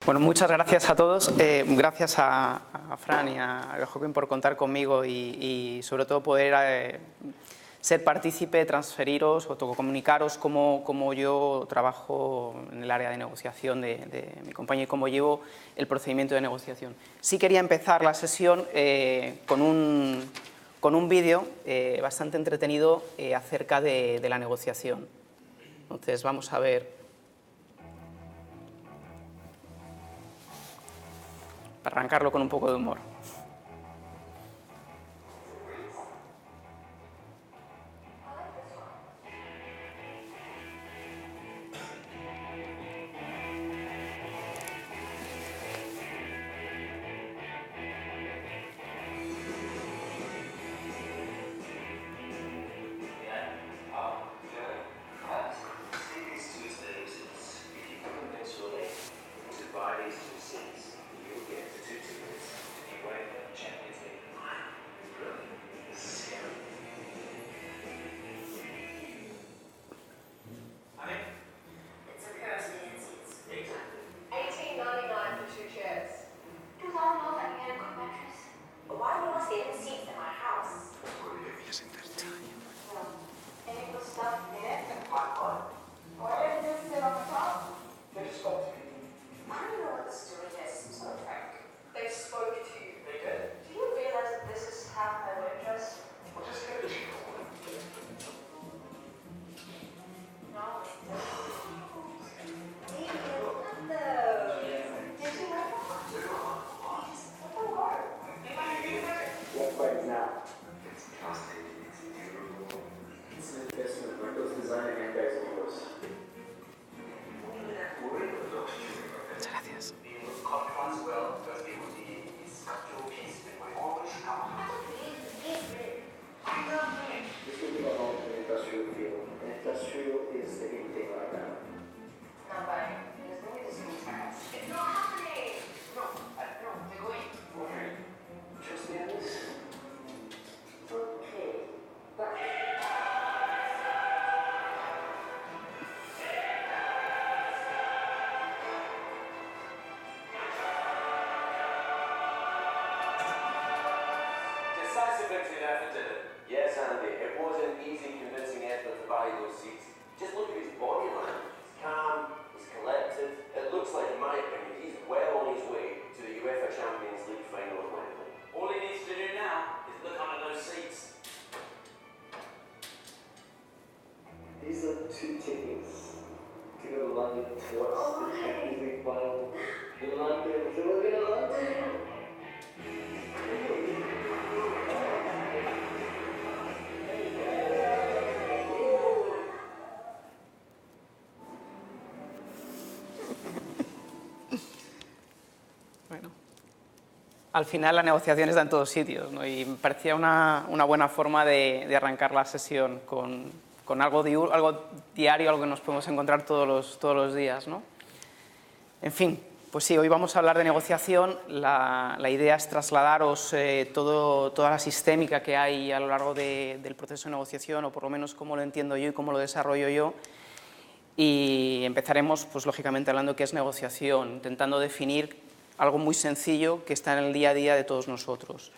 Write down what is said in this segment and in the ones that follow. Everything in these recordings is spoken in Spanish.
Bueno, muchas gracias a todos. Gracias a Fran y a Joaquín por contar conmigo y sobre todo poder ser partícipe, transferiros o comunicaros cómo yo trabajo en el área de negociación de mi compañía y cómo llevo el procedimiento de negociación. Sí quería empezar la sesión con un vídeo bastante entretenido acerca de la negociación. Entonces vamos a ver. Para arrancarlo con un poco de humor. Yes, Andy, it wasn't an easy convincing effort to buy those seats. Just look at his body language. He's calm, he's collected. It looks like, in my opinion, he's well on his way to the UEFA Champions League final at Wembley. All he needs to do now is look under those seats. These are 2 tickets to go to London to watch the Champions League final in London. So we're going to London. Al final la negociación está en todos sitios, ¿no? Y me parecía una buena forma de arrancar la sesión con algo diario, algo que nos podemos encontrar todos los días, ¿no? En fin, pues sí, hoy vamos a hablar de negociación. La idea es trasladaros toda la sistémica que hay a lo largo del proceso de negociación, o por lo menos cómo lo entiendo yo y cómo lo desarrollo yo. Y empezaremos, pues lógicamente, hablando de qué es negociación, intentando definir algo muy sencillo que está en el día a día de todos nosotros.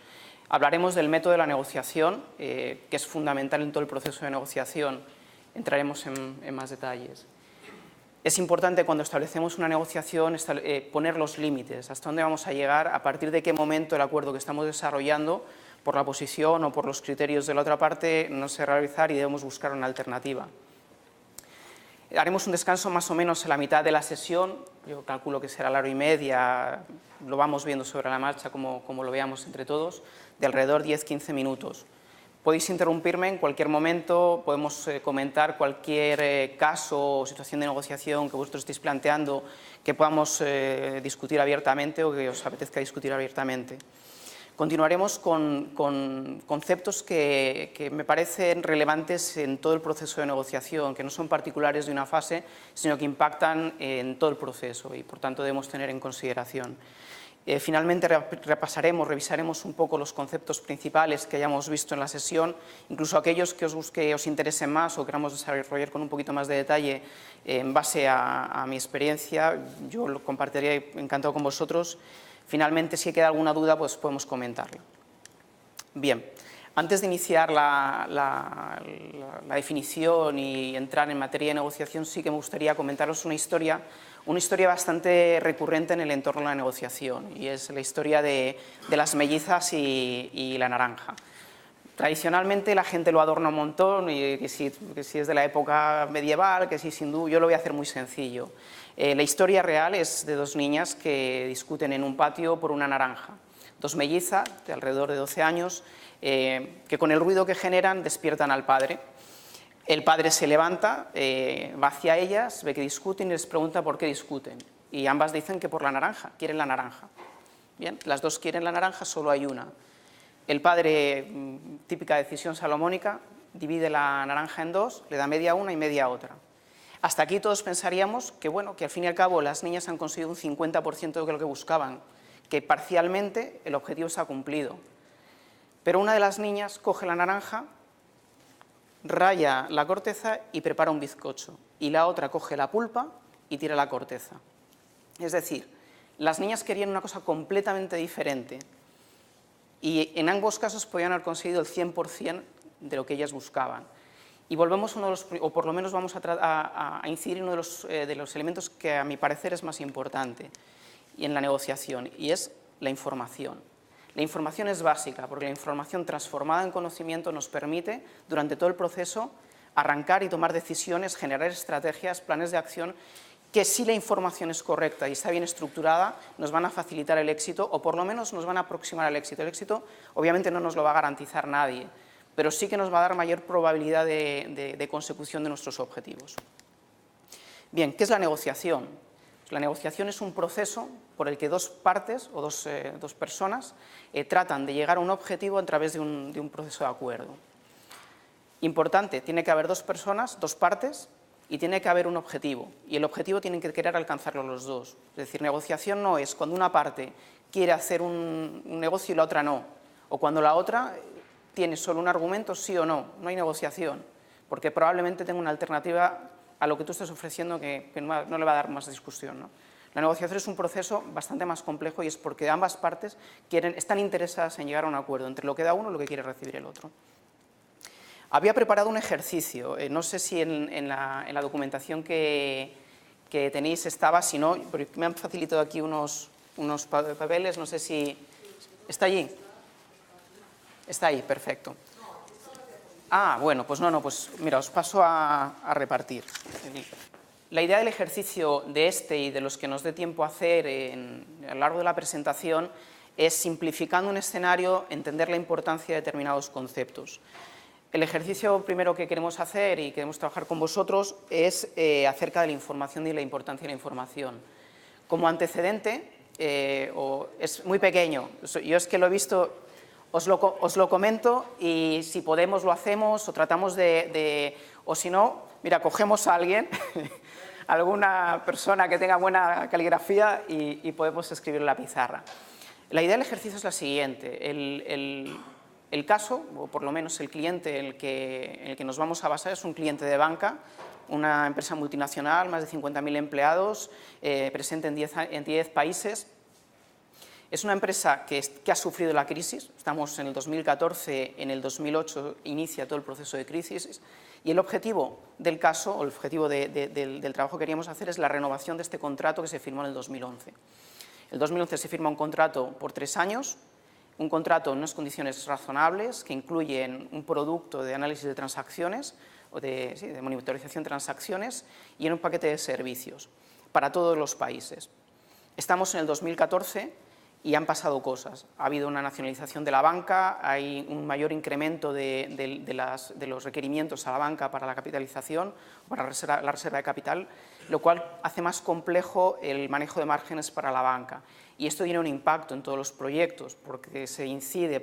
Hablaremos del método de la negociación, que es fundamental en todo el proceso de negociación. Entraremos en más detalles. Es importante cuando establecemos una negociación poner los límites, hasta dónde vamos a llegar, a partir de qué momento el acuerdo que estamos desarrollando, por la posición o por los criterios de la otra parte, no se realizar y debemos buscar una alternativa. Haremos un descanso más o menos en la mitad de la sesión, yo calculo que será la hora y media, lo vamos viendo sobre la marcha como lo veamos entre todos, de alrededor 10-15 minutos. Podéis interrumpirme en cualquier momento, podemos comentar cualquier caso o situación de negociación que vosotros estéis planteando, que podamos discutir abiertamente o que os apetezca discutir abiertamente. Continuaremos con conceptos que me parecen relevantes en todo el proceso de negociación, que no son particulares de una fase, sino que impactan en todo el proceso y, por tanto, debemos tener en consideración. Finalmente revisaremos un poco los conceptos principales que hayamos visto en la sesión, incluso aquellos que os interesen más o queramos desarrollar con un poquito más de detalle en base a mi experiencia. Yo lo compartiré encantado con vosotros. Finalmente, si queda alguna duda, pues podemos comentarlo. Bien, antes de iniciar la definición y entrar en materia de negociación, sí que me gustaría comentaros una historia bastante recurrente en el entorno de la negociación, y es la historia de las mellizas y la naranja. Tradicionalmente la gente lo adorna un montón, y que si es de la época medieval, que si es hindú. Yo lo voy a hacer muy sencillo. La historia real es de dos niñas que discuten en un patio por una naranja. Dos mellizas de alrededor de 12 años que con el ruido que generan despiertan al padre. El padre se levanta, va hacia ellas, ve que discuten y les pregunta por qué discuten. Y ambas dicen que por la naranja, quieren la naranja. Bien, las dos quieren la naranja, solo hay una. El padre, típica decisión salomónica, divide la naranja en dos, le da media a una y media a otra. Hasta aquí todos pensaríamos que, bueno, que al fin y al cabo las niñas han conseguido un 50% de lo que buscaban, que parcialmente el objetivo se ha cumplido. Pero una de las niñas coge la naranja, raya la corteza y prepara un bizcocho, y la otra coge la pulpa y tira la corteza. Es decir, las niñas querían una cosa completamente diferente, y en ambos casos podían haber conseguido el 100% de lo que ellas buscaban. Y volvemos o por lo menos vamos a incidir en uno de los elementos que a mi parecer es más importante en la negociación, y es la información. La información es básica, porque la información transformada en conocimiento nos permite, durante todo el proceso, arrancar y tomar decisiones, generar estrategias, planes de acción, que si la información es correcta y está bien estructurada, nos van a facilitar el éxito, o por lo menos nos van a aproximar al éxito. El éxito obviamente no nos lo va a garantizar nadie, pero sí que nos va a dar mayor probabilidad de consecución de nuestros objetivos. Bien, ¿qué es la negociación? La negociación es un proceso por el que dos partes o dos personas tratan de llegar a un objetivo a través de un proceso de acuerdo. Importante, tiene que haber dos personas, dos partes, y tiene que haber un objetivo, y el objetivo tienen que querer alcanzarlo los dos. Es decir, negociación no es cuando una parte quiere hacer un negocio y la otra no, o cuando la otra tiene solo un argumento sí o no. No hay negociación, porque probablemente tenga una alternativa a lo que tú estés ofreciendo que no le va a dar más discusión, ¿no? La negociación es un proceso bastante más complejo, y es porque ambas partes están interesadas en llegar a un acuerdo entre lo que da uno y lo que quiere recibir el otro. Había preparado un ejercicio, no sé si en la documentación que tenéis estaba, si no, me han facilitado aquí unos papeles, no sé si... ¿Está allí? Está ahí, perfecto. Ah, bueno, pues pues mira, os paso a repartir. La idea del ejercicio de este y de los que nos dé tiempo a hacer a lo largo de la presentación es, simplificando un escenario, entender la importancia de determinados conceptos. El ejercicio primero que queremos hacer y queremos trabajar con vosotros es acerca de la información y la importancia de la información. Como antecedente, es muy pequeño, yo es que lo he visto... Os lo comento, y si podemos lo hacemos, o tratamos o si no, mira, cogemos a alguien, alguna persona que tenga buena caligrafía, y podemos escribir en la pizarra. La idea del ejercicio es la siguiente. El caso, o por lo menos el cliente en el que nos vamos a basar, es un cliente de banca, una empresa multinacional, más de 50.000 empleados, presente en 10 países. Es una empresa que ha sufrido la crisis. Estamos en el 2014, en el 2008 inicia todo el proceso de crisis, y el objetivo del caso, o el objetivo del trabajo que queríamos hacer, es la renovación de este contrato que se firmó en el 2011. En el 2011 se firma un contrato por 3 años, un contrato en unas condiciones razonables que incluyen un producto de análisis de transacciones, o de monitorización de transacciones, y en un paquete de servicios para todos los países. Estamos en el 2014 y han pasado cosas. Ha habido una nacionalización de la banca, hay un mayor incremento de los requerimientos a la banca para la capitalización, para la reserva de capital, lo cual hace más complejo el manejo de márgenes para la banca. Y esto tiene un impacto en todos los proyectos, porque se incide,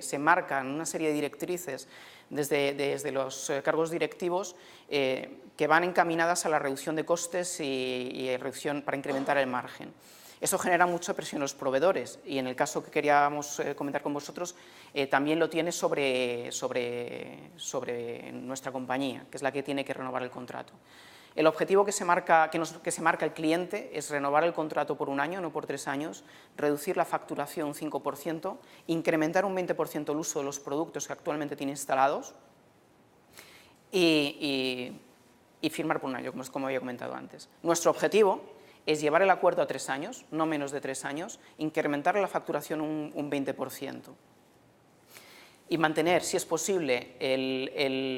se marcan una serie de directrices desde los cargos directivos que van encaminadas a la reducción de costes y reducción para incrementar el margen. Eso genera mucha presión en los proveedores y en el caso que queríamos comentar con vosotros también lo tiene sobre nuestra compañía, que es la que tiene que renovar el contrato. El objetivo que se marca el cliente es renovar el contrato por 1 año, no por 3 años, reducir la facturación un 5%, incrementar un 20% el uso de los productos que actualmente tiene instalados y firmar por 1 año, como había comentado antes. Nuestro objetivo es llevar el acuerdo a 3 años, no menos de 3 años, incrementar la facturación un 20%. Y mantener, si es posible,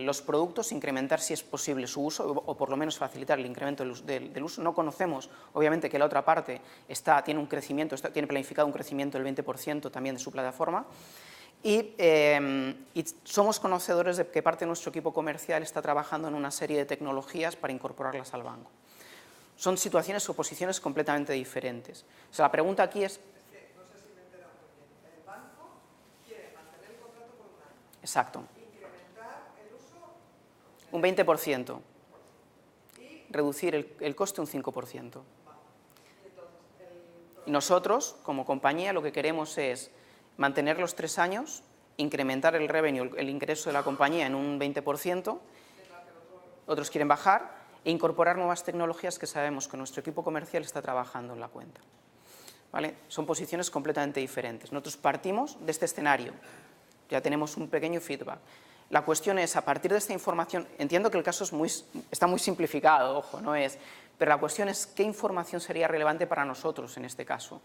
los productos, incrementar, si es posible, su uso, o por lo menos facilitar el incremento del uso. No conocemos, obviamente, que la otra parte tiene un crecimiento, tiene planificado un crecimiento del 20% también de su plataforma, y somos conocedores de que parte de nuestro equipo comercial está trabajando en una serie de tecnologías para incorporarlas al banco. Son situaciones o posiciones completamente diferentes. O sea, la pregunta aquí es... Exacto. ¿Incrementar el uso? Un 20%. Reducir el coste un 5%. Y nosotros, como compañía, lo que queremos es mantener los 3 años, incrementar el revenue, el ingreso de la compañía en un 20%, otros quieren bajar, e incorporar nuevas tecnologías que sabemos que nuestro equipo comercial está trabajando en la cuenta. ¿Vale? Son posiciones completamente diferentes. Nosotros partimos de este escenario. Ya tenemos un pequeño feedback. La cuestión es, a partir de esta información, entiendo que el caso está muy simplificado, ojo, no es, pero la cuestión es qué información sería relevante para nosotros en este caso.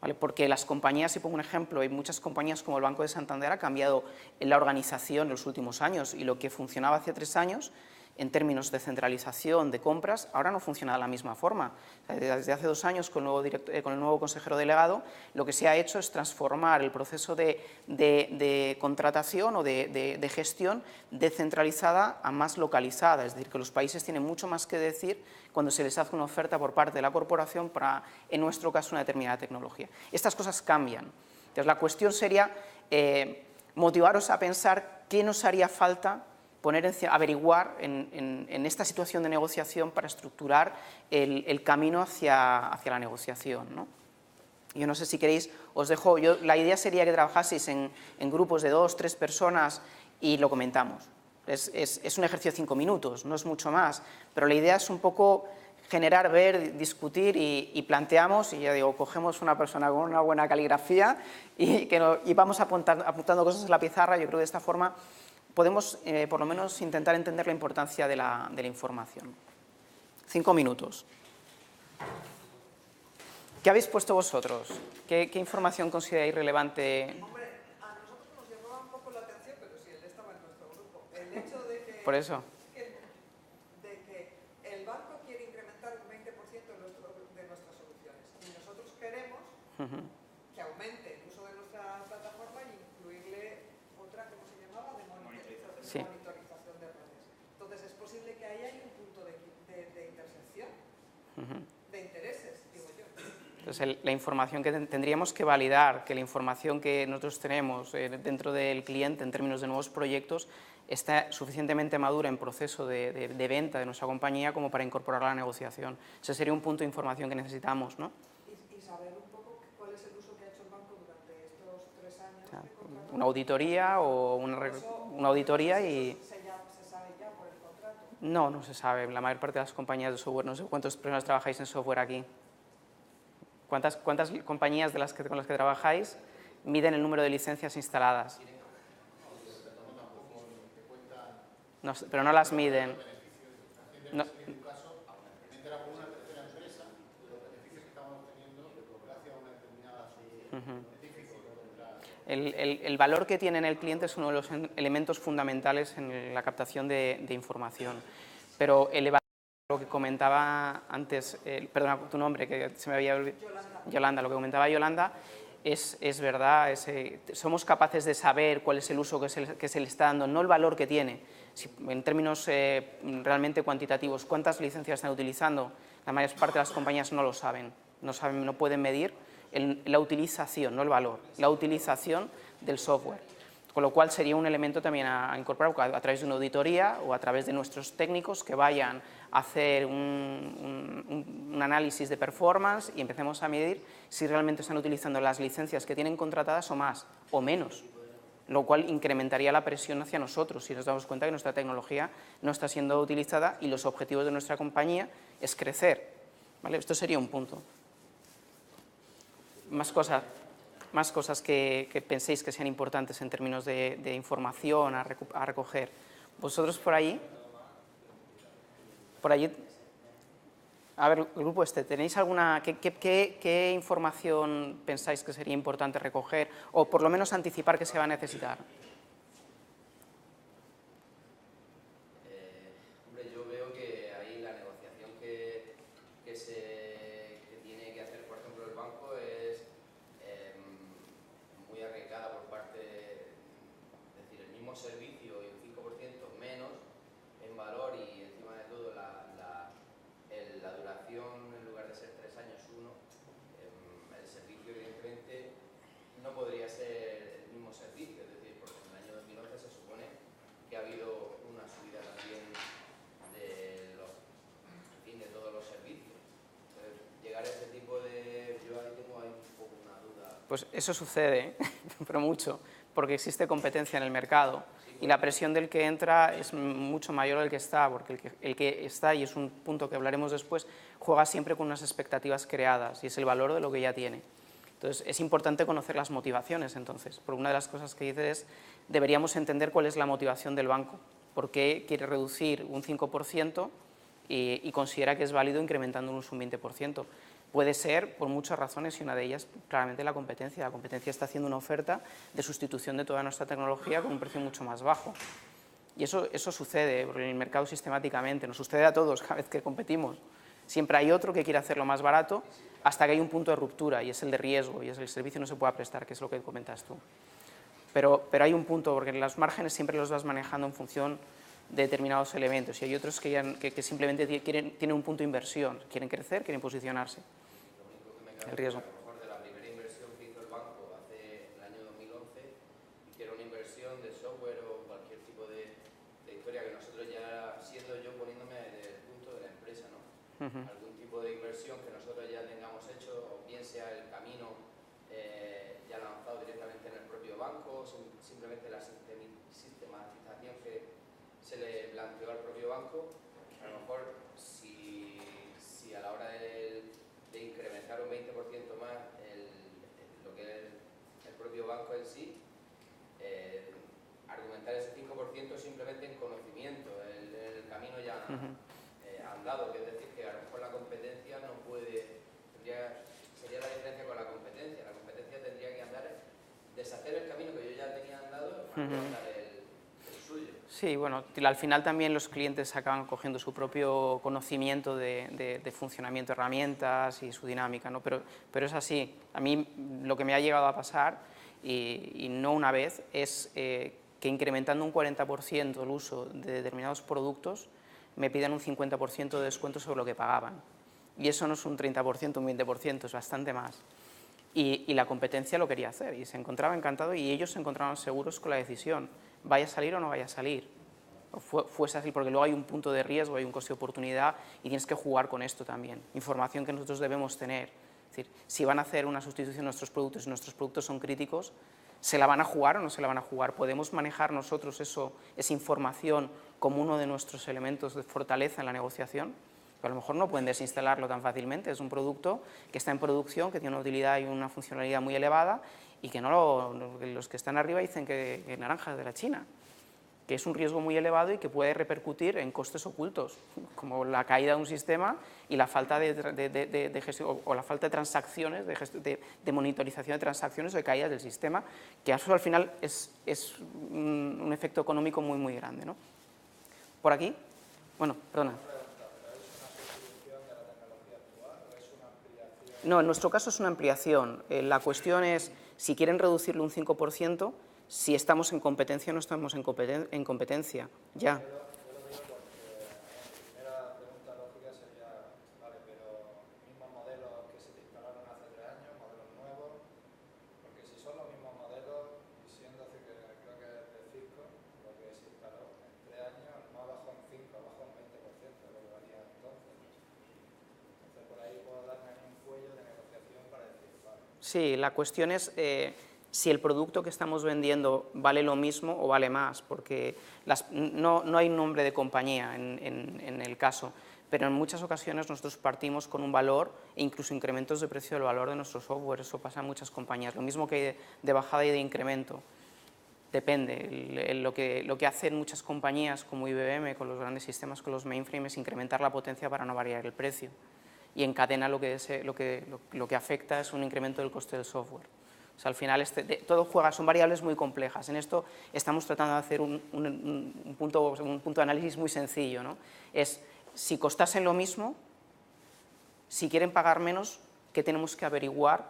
¿Vale? Porque las compañías, si pongo un ejemplo, hay muchas compañías como el Banco de Santander ha cambiado la organización en los últimos años y lo que funcionaba hace 3 años en términos de centralización, de compras, ahora no funciona de la misma forma. Desde hace 2 años, con el nuevo consejero delegado, lo que se ha hecho es transformar el proceso de contratación o de gestión descentralizada a más localizada, es decir, que los países tienen mucho más que decir cuando se les hace una oferta por parte de la corporación para, en nuestro caso, una determinada tecnología. Estas cosas cambian. Entonces, la cuestión sería motivaros a pensar qué nos haría falta averiguar en esta situación de negociación para estructurar el camino hacia la negociación, ¿no? Yo no sé si queréis, os dejo, la idea sería que trabajaseis en grupos de 2 o 3 personas y lo comentamos. Es un ejercicio de 5 minutos, no es mucho más, pero la idea es un poco generar, ver, discutir y planteamos, y ya digo, cogemos una persona con una buena caligrafía y vamos apuntando cosas en la pizarra. Yo creo que de esta forma podemos, por lo menos, intentar entender la importancia de la información. 5 minutos. ¿Qué habéis puesto vosotros? ¿Qué información consideráis relevante? Hombre, a nosotros nos llamaba un poco la atención, pero si él estaba en nuestro grupo, el hecho de que... Por eso. De que el banco quiere incrementar un 20% de nuestras soluciones y nosotros queremos que aumente el uso de nuestra plataforma y incluirle otra, ¿cómo se llamaba? De monitorización de redes. Entonces, es posible que ahí haya un punto de intersección, de intereses, digo yo. Entonces, la información que tendríamos que validar, que la información que nosotros tenemos dentro del cliente en términos de nuevos proyectos está suficientemente madura en proceso de venta de nuestra compañía como para incorporarla a la negociación. Ese sería un punto de información que necesitamos, ¿no? Y saber un poco cuál es el uso que ha hecho el banco durante estos 3 años. O sea, una auditoría o una auditoría y... ¿Se sabe ya por el contrato? No, no se sabe. La mayor parte de las compañías de software, no sé cuántas personas trabajáis en software aquí. ¿Cuántas compañías con las que trabajáis miden el número de licencias instaladas? No, pero no las miden. No. El valor que tiene en el cliente es uno de los elementos fundamentales en la captación de información. Pero lo que comentaba antes, perdona tu nombre, que se me había olvidado. Yolanda, lo que comentaba Yolanda es verdad, somos capaces de saber cuál es el uso que se le está dando, no el valor que tiene, en términos realmente cuantitativos, cuántas licencias están utilizando. La mayor parte de las compañías no lo saben, no pueden medir la utilización, no el valor, la utilización del software. Con lo cual sería un elemento también a incorporar a través de una auditoría o a través de nuestros técnicos que vayan hacer un análisis de performance y empecemos a medir si realmente están utilizando las licencias que tienen contratadas o más o menos, lo cual incrementaría la presión hacia nosotros si nos damos cuenta que nuestra tecnología no está siendo utilizada y los objetivos de nuestra compañía es crecer, ¿vale? Esto sería un punto. Más cosas que penséis que sean importantes en términos de información a recoger. Vosotros por allí, a ver, el grupo ¿tenéis alguna, qué información pensáis que sería importante recoger o por lo menos anticipar que se va a necesitar? Hombre, yo veo que ahí la negociación que tiene que hacer, por ejemplo, el banco es muy arriesgada por parte, es decir, el mismo servicio y un 5% menos en valor y encima de todo la duración, en lugar de ser 3 años, 1, el servicio evidentemente no podría ser el mismo servicio, es decir, porque en el año 2011 se supone que ha habido una subida también de todos los servicios. Entonces, llegar a ese tipo de... Yo ahí tengo un poco una duda. Pues eso sucede, pero mucho, porque existe competencia en el mercado y la presión del que entra es mucho mayor del que está, porque el que está, y es un punto que hablaremos después, juega siempre con unas expectativas creadas y es el valor de lo que ya tiene. Entonces, es importante conocer las motivaciones, entonces, porque una de las cosas que dice es, deberíamos entender cuál es la motivación del banco, por qué quiere reducir un 5% y considera que es válido incrementándonos un 20%. Puede ser por muchas razones y una de ellas claramente la competencia. La competencia está haciendo una oferta de sustitución de toda nuestra tecnología con un precio mucho más bajo. Y eso sucede en el mercado sistemáticamente, nos sucede a todos cada vez que competimos. Siempre hay otro que quiere hacerlo más barato hasta que hay un punto de ruptura y es el de riesgo y es el servicio no se puede prestar, que es lo que comentas tú. Pero hay un punto, porque los márgenes siempre los vas manejando en función de determinados elementos y hay otros que simplemente tienen un punto de inversión, quieren crecer, quieren posicionarse. El riesgo. A lo mejor de la primera inversión que hizo el banco hace el año 2011, hiciera una inversión de software o cualquier tipo de historia que nosotros ya, siendo yo poniéndome desde el punto de la empresa, ¿no? Algún tipo de inversión que nosotros ya tengamos hecho, o bien sea el camino ya lanzado directamente en el propio banco, simplemente la sistematización que se le planteó al propio banco, a lo mejor si a la hora de incrementar un 20% más lo que es el propio banco en sí, argumentar ese 5% simplemente en conocimiento, el camino ya andado, que es decir, que a lo mejor la competencia no puede, sería la diferencia con la competencia tendría que andar, deshacer el camino que yo ya tenía andado, para andar el suyo. Sí, bueno, al final también los clientes acaban cogiendo su propio conocimiento de funcionamiento de herramientas y su dinámica, ¿no? Pero es así. A mí lo que me ha llegado a pasar, y no una vez, es que incrementando un 40% el uso de determinados productos, me pidan un 50% de descuento sobre lo que pagaban. Y eso no es un 30%, un 20%, es bastante más. Y la competencia lo quería hacer y se encontraba encantado y ellos se encontraban seguros con la decisión, vaya a salir o no vaya a salir. Fuese así, porque luego hay un punto de riesgo, hay un coste de oportunidad y tienes que jugar con esto también. Información que nosotros debemos tener. Es decir, si van a hacer una sustitución de nuestros productos y nuestros productos son críticos, ¿se la van a jugar o no se la van a jugar? ¿Podemos manejar nosotros esa información como uno de nuestros elementos de fortaleza en la negociación? Que a lo mejor no pueden desinstalarlo tan fácilmente, es un producto que está en producción, que tiene una utilidad y una funcionalidad muy elevada y que los que están arriba dicen que naranjas de la China, que es un riesgo muy elevado y que puede repercutir en costes ocultos, como la caída de un sistema y la falta de gestión, o la falta de transacciones, de monitorización de transacciones o de caídas del sistema, que eso al final es un efecto económico muy, muy grande, ¿no? Por aquí, bueno, perdona. No, en nuestro caso es una ampliación. La cuestión es, si quieren reducirlo un 5%, si estamos en competencia o no estamos en competencia. Ya. Yo lo digo porque mi primera pregunta lógica sería, vale, pero mismos modelos que se te instalaron hace 3 años, modelos nuevos, porque si son los mismos modelos, y siendo que creo que es de Cisco, lo que se instaló en 3 años, no ha bajado un 5, ha bajado un 20%, lo que valía Sí, la cuestión es si el producto que estamos vendiendo vale lo mismo o vale más, porque no hay nombre de compañía en el caso, pero en muchas ocasiones nosotros partimos con un valor e incluso incrementos de precio del valor de nuestro software, eso pasa en muchas compañías, lo mismo que de bajada y de incremento. Depende, lo que hacen muchas compañías como IBM con los grandes sistemas, con los mainframes, es incrementar la potencia para no variar el precio. Y en cadena lo que afecta es un incremento del coste del software. O sea, al final todo juega, son variables muy complejas. En esto estamos tratando de hacer un punto de análisis muy sencillo, ¿no? Es, si costasen lo mismo, si quieren pagar menos, ¿qué tenemos que averiguar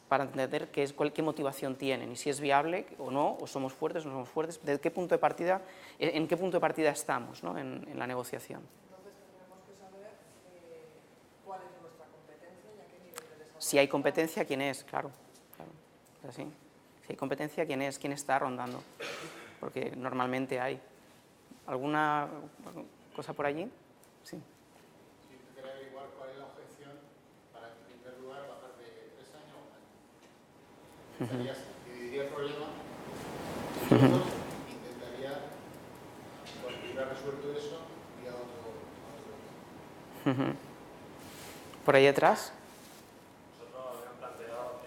para entender qué motivación tienen y si es viable o no, o somos fuertes o no somos fuertes, en qué punto de partida estamos, ¿no? en la negociación. Entonces tendremos que saber cuál es nuestra competencia y a qué nivel de desarrollo. Si hay competencia, ¿quién es? Claro, es así. Si hay competencia, ¿quién es? ¿Quién está rondando? Porque normalmente hay. ¿Alguna cosa por allí? Sí. Si tú quieres averiguar cuál es la objeción para, en primer lugar, bajar de 3 años a 1 año. Dividiría el problema en dos, intentaría, cuando hubiera resuelto eso, ir a otro. ¿Por ahí atrás? Nosotros habíamos planteado,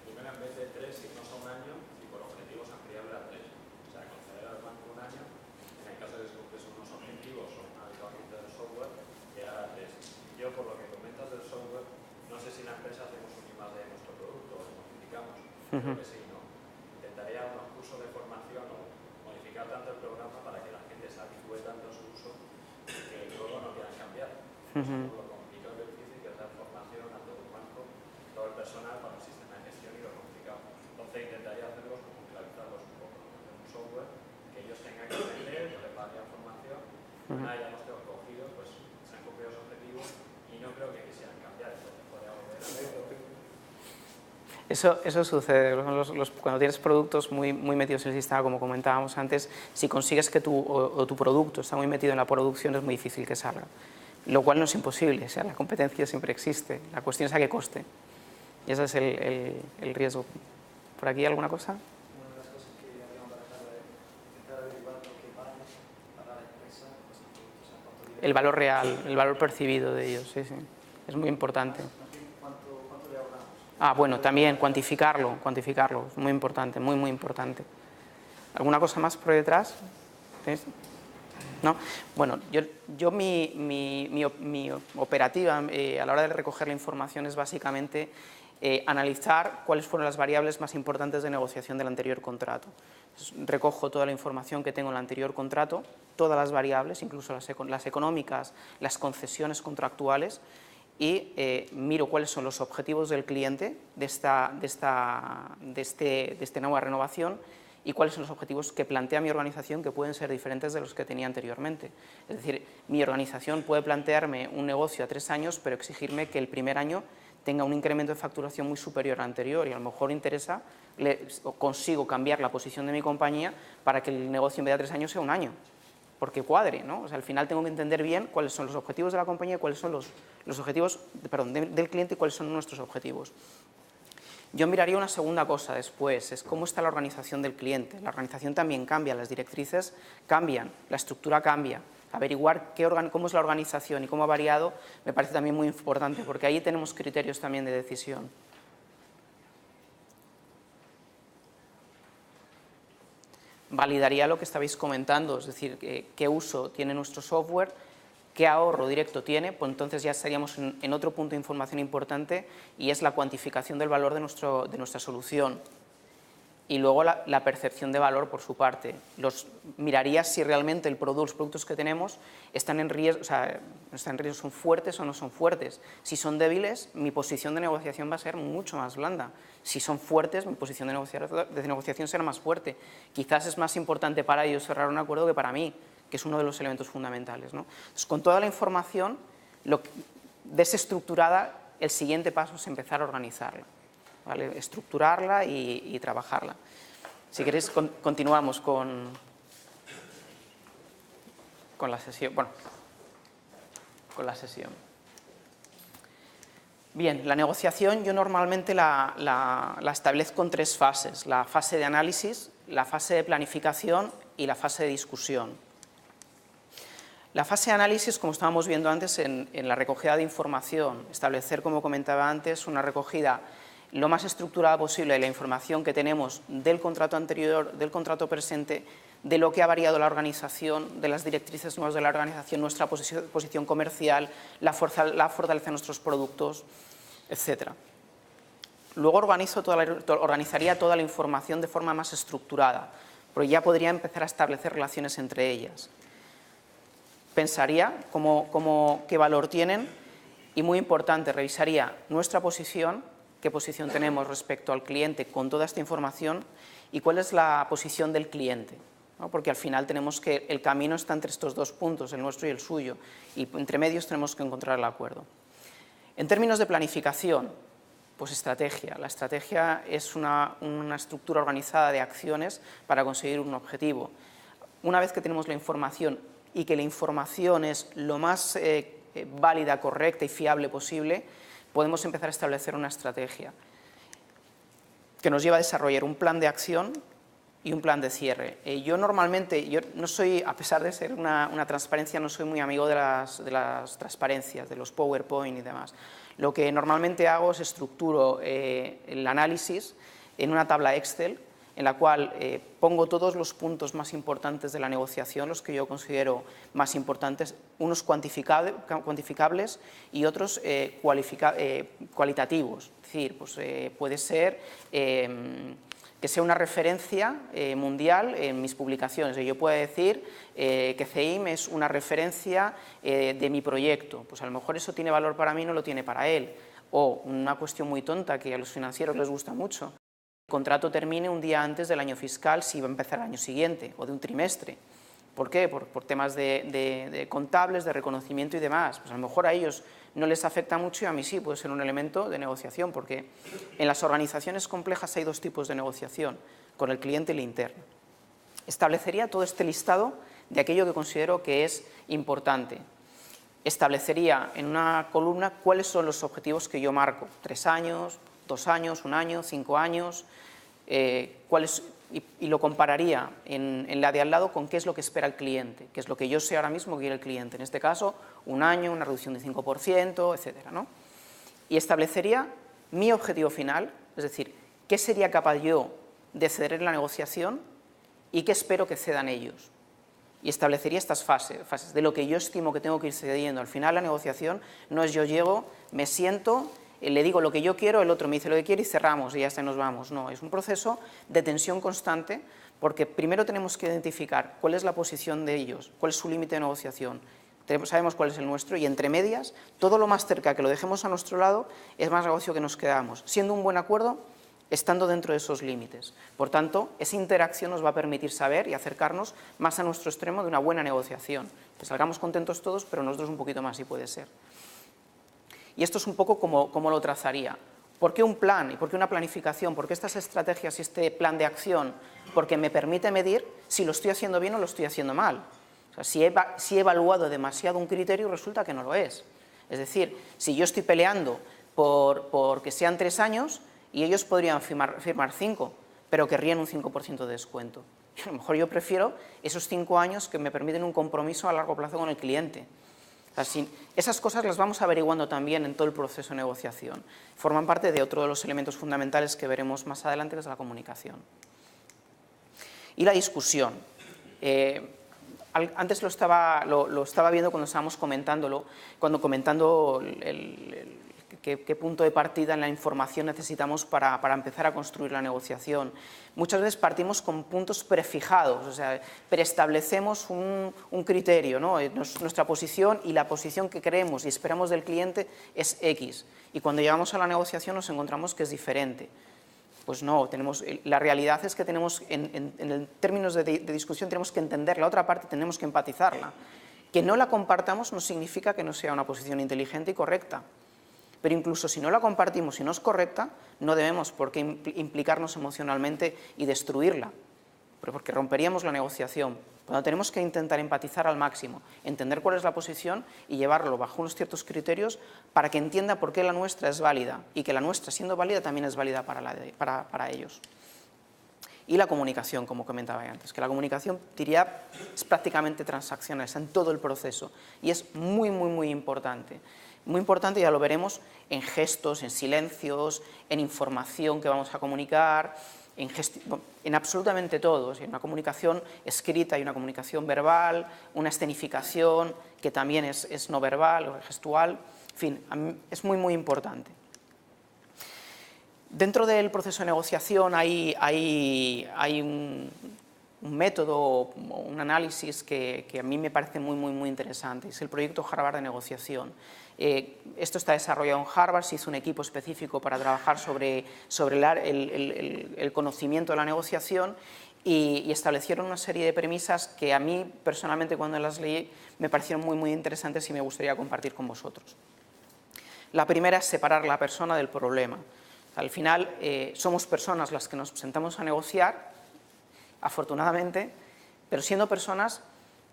primero en vez de 3, irnos a 1 año y por objetivos ampliable a 3. O sea, conceder al banco 1 año, en el caso de que se cumpliesen unos objetivos o un habituamiento del software, llegar a 3. Yo, por lo que comentas del software, no sé si en la empresa hacemos un I+D de nuestro producto o lo modificamos. Creo que sí, ¿no? Intentaría unos cursos de formación o modificar tanto el programa para que la gente se habitúe tanto a su uso que luego no quieran cambiar. Lo complicado y difícil que es dar formación a todo un banco, todo el personal para un sistema de gestión y lo complicado. Entonces intentaría hacerlos como clarificarlos un poco, hacer un software que ellos tengan que aprender, que les paguen formación. Una vez ya los tengo cogidos, pues se han cumplido los objetivos y no creo que quisieran cambiar. Entonces podría volver a hacerlo. Eso sucede, cuando tienes productos muy metidos en el sistema, como comentábamos antes, si consigues que tu producto está muy metido en la producción, es muy difícil que salga. Lo cual no es imposible, o sea, la competencia siempre existe, la cuestión es a qué coste. Y ese es el riesgo. ¿Por aquí alguna cosa? Una de las cosas que habíamos barajado es intentar averiguar lo que vale para la empresa nuestro producto, o sea, cuánto dinero. El valor real, el valor percibido de ellos, sí, sí. Es muy importante. ¿Cuánto le ahorramos? Ah, bueno, también cuantificarlo, es muy importante, muy importante. ¿Alguna cosa más por ahí detrás? ¿Tienes? ¿No? Bueno, yo mi operativa a la hora de recoger la información es básicamente analizar cuáles fueron las variables más importantes de negociación del anterior contrato. Recojo toda la información que tengo en el anterior contrato, todas las variables, incluso las económicas, las concesiones contractuales, y miro cuáles son los objetivos del cliente de esta nueva renovación y cuáles son los objetivos que plantea mi organización, que pueden ser diferentes de los que tenía anteriormente. Es decir, mi organización puede plantearme un negocio a 3 años, pero exigirme que el primer año tenga un incremento de facturación muy superior al anterior, y a lo mejor consigo cambiar la posición de mi compañía para que el negocio en vez de 3 años sea 1 año, porque cuadre, ¿no? O sea, al final tengo que entender bien cuáles son los objetivos de la compañía, cuáles son los objetivos del cliente y cuáles son nuestros objetivos. Yo miraría una segunda cosa después, es cómo está la organización del cliente. La organización también cambia, las directrices cambian, la estructura cambia. Averiguar cómo es la organización y cómo ha variado me parece también muy importante, porque ahí tenemos criterios también de decisión. Validaría lo que estabais comentando, es decir, qué uso tiene nuestro software, qué ahorro directo tiene, pues entonces ya estaríamos en otro punto de información importante, y es la cuantificación del valor de nuestra solución. Y luego la percepción de valor por su parte. Miraría si realmente los productos que tenemos están en riesgo, son fuertes o no son fuertes. Si son débiles, mi posición de negociación va a ser mucho más blanda. Si son fuertes, mi posición de negociación será más fuerte. Quizás es más importante para ellos cerrar un acuerdo que para mí, que es uno de los elementos fundamentales, ¿no? Entonces, con toda la información desestructurada, el siguiente paso es empezar a organizarla, ¿vale? Estructurarla y trabajarla. Si queréis, continuamos con la sesión. Bueno, con la sesión. Bien, la negociación yo normalmente la establezco en 3 fases: la fase de análisis, la fase de planificación y la fase de discusión. La fase de análisis, como estábamos viendo antes, en la recogida de información, establecer, como comentaba antes, una recogida lo más estructurada posible de la información que tenemos del contrato anterior, del contrato presente, de lo que ha variado la organización, de las directrices nuevas de la organización, nuestra posición comercial, la fortaleza de nuestros productos, etc. Luego organizaría toda la información de forma más estructurada, porque ya podría empezar a establecer relaciones entre ellas. Pensaría qué valor tienen y, muy importante, revisaría nuestra posición, qué posición tenemos respecto al cliente con toda esta información y cuál es la posición del cliente, ¿no? Porque al final tenemos que el camino está entre estos 2 puntos, el nuestro y el suyo, y entre medios tenemos que encontrar el acuerdo. En términos de planificación, pues estrategia. La estrategia es una estructura organizada de acciones para conseguir un objetivo. Una vez que tenemos la información y que la información es lo más válida, correcta y fiable posible, podemos empezar a establecer una estrategia que nos lleva a desarrollar un plan de acción y un plan de cierre. Yo normalmente, no soy, a pesar de ser una transparencia, no soy muy amigo de las transparencias, de los PowerPoint y demás. Lo que normalmente hago es estructuro el análisis en una tabla Excel, en la cual pongo todos los puntos más importantes de la negociación, los que yo considero más importantes, unos cuantificables y otros cualitativos. Es decir, pues, puede ser que sea una referencia mundial en mis publicaciones. Yo puedo decir que CEIM es una referencia de mi proyecto. Pues a lo mejor eso tiene valor para mí, no lo tiene para él. O una cuestión muy tonta que a los financieros les gusta mucho: el contrato termine un día antes del año fiscal si va a empezar el año siguiente, o de un trimestre. ¿Por qué? Por temas de contables, de reconocimiento y demás. Pues a lo mejor a ellos no les afecta mucho y a mí sí, puede ser un elemento de negociación, porque en las organizaciones complejas hay 2 tipos de negociación, con el cliente y el interno. Establecería todo este listado de aquello que considero que es importante. Establecería en una columna cuáles son los objetivos que yo marco: 3 años, 2 años, 1 año, 5 años, y lo compararía en la de al lado con qué es lo que espera el cliente, qué es lo que yo sé ahora mismo que quiere el cliente. En este caso, 1 año, una reducción de 5%, etcétera, ¿no? Y establecería mi objetivo final, es decir, qué sería capaz yo de ceder en la negociación y qué espero que cedan ellos. Y establecería estas fases de lo que yo estimo que tengo que ir cediendo. Al final la negociación no es yo llego, me siento, le digo lo que yo quiero, el otro me dice lo que quiere y cerramos y ya está, nos vamos. No, es un proceso de tensión constante, porque primero tenemos que identificar cuál es la posición de ellos, cuál es su límite de negociación, sabemos cuál es el nuestro, y entre medias, todo lo más cerca que lo dejemos a nuestro lado es más negocio que nos quedamos, siendo un buen acuerdo, estando dentro de esos límites. Por tanto, esa interacción nos va a permitir saber y acercarnos más a nuestro extremo de una buena negociación, que salgamos contentos todos, pero nosotros un poquito más, si puede ser. Y esto es un poco como lo trazaría. ¿Por qué un plan y por qué una planificación? ¿Por qué estas estrategias y este plan de acción? Porque me permite medir si lo estoy haciendo bien o lo estoy haciendo mal. O sea, si he evaluado demasiado un criterio, resulta que no lo es. Es decir, si yo estoy peleando por que sean 3 años y ellos podrían firmar 5, pero querrían un 5% de descuento. A lo mejor yo prefiero esos 5 años que me permiten un compromiso a largo plazo con el cliente. Así, esas cosas las vamos averiguando también en todo el proceso de negociación. Forman parte de otro de los elementos fundamentales que veremos más adelante, que es la comunicación. Y la discusión. Antes lo estaba viendo cuando estábamos comentando qué punto de partida en la información necesitamos para empezar a construir la negociación. Muchas veces partimos con puntos prefijados, o sea, preestablecemos un criterio, ¿no? Nuestra posición y la posición que creemos y esperamos del cliente es X, y cuando llegamos a la negociación nos encontramos que es diferente. Pues no, la realidad es que tenemos, en términos de discusión, tenemos que entender la otra parte, tenemos que empatizarla. Que no la compartamos no significa que no sea una posición inteligente y correcta. Pero incluso si no la compartimos y no es correcta, no debemos por qué implicarnos emocionalmente y destruirla. porque romperíamos la negociación. Cuando tenemos que intentar empatizar al máximo, entender cuál es la posición y llevarlo bajo unos ciertos criterios para que entienda por qué la nuestra es válida y que la nuestra, siendo válida, también es válida para ellos. Y la comunicación, como comentaba antes, que la comunicación, diría, es prácticamente transaccional, está en todo el proceso y es muy, muy, muy importante. Muy importante, ya lo veremos, en gestos, en silencios, en información que vamos a comunicar, en absolutamente todo. En una comunicación escrita y una comunicación verbal, una escenificación que también es no verbal o gestual, en fin, es muy, muy importante. Dentro del proceso de negociación hay un método o un análisis que a mí me parece muy, muy, muy interesante, es el proyecto Harvard de negociación. Esto está desarrollado en Harvard, se hizo un equipo específico para trabajar sobre el conocimiento de la negociación y establecieron una serie de premisas que a mí personalmente cuando las leí me parecieron muy, muy interesantes y me gustaría compartir con vosotros. La primera es separar la persona del problema. Al final somos personas las que nos sentamos a negociar, afortunadamente, pero siendo personas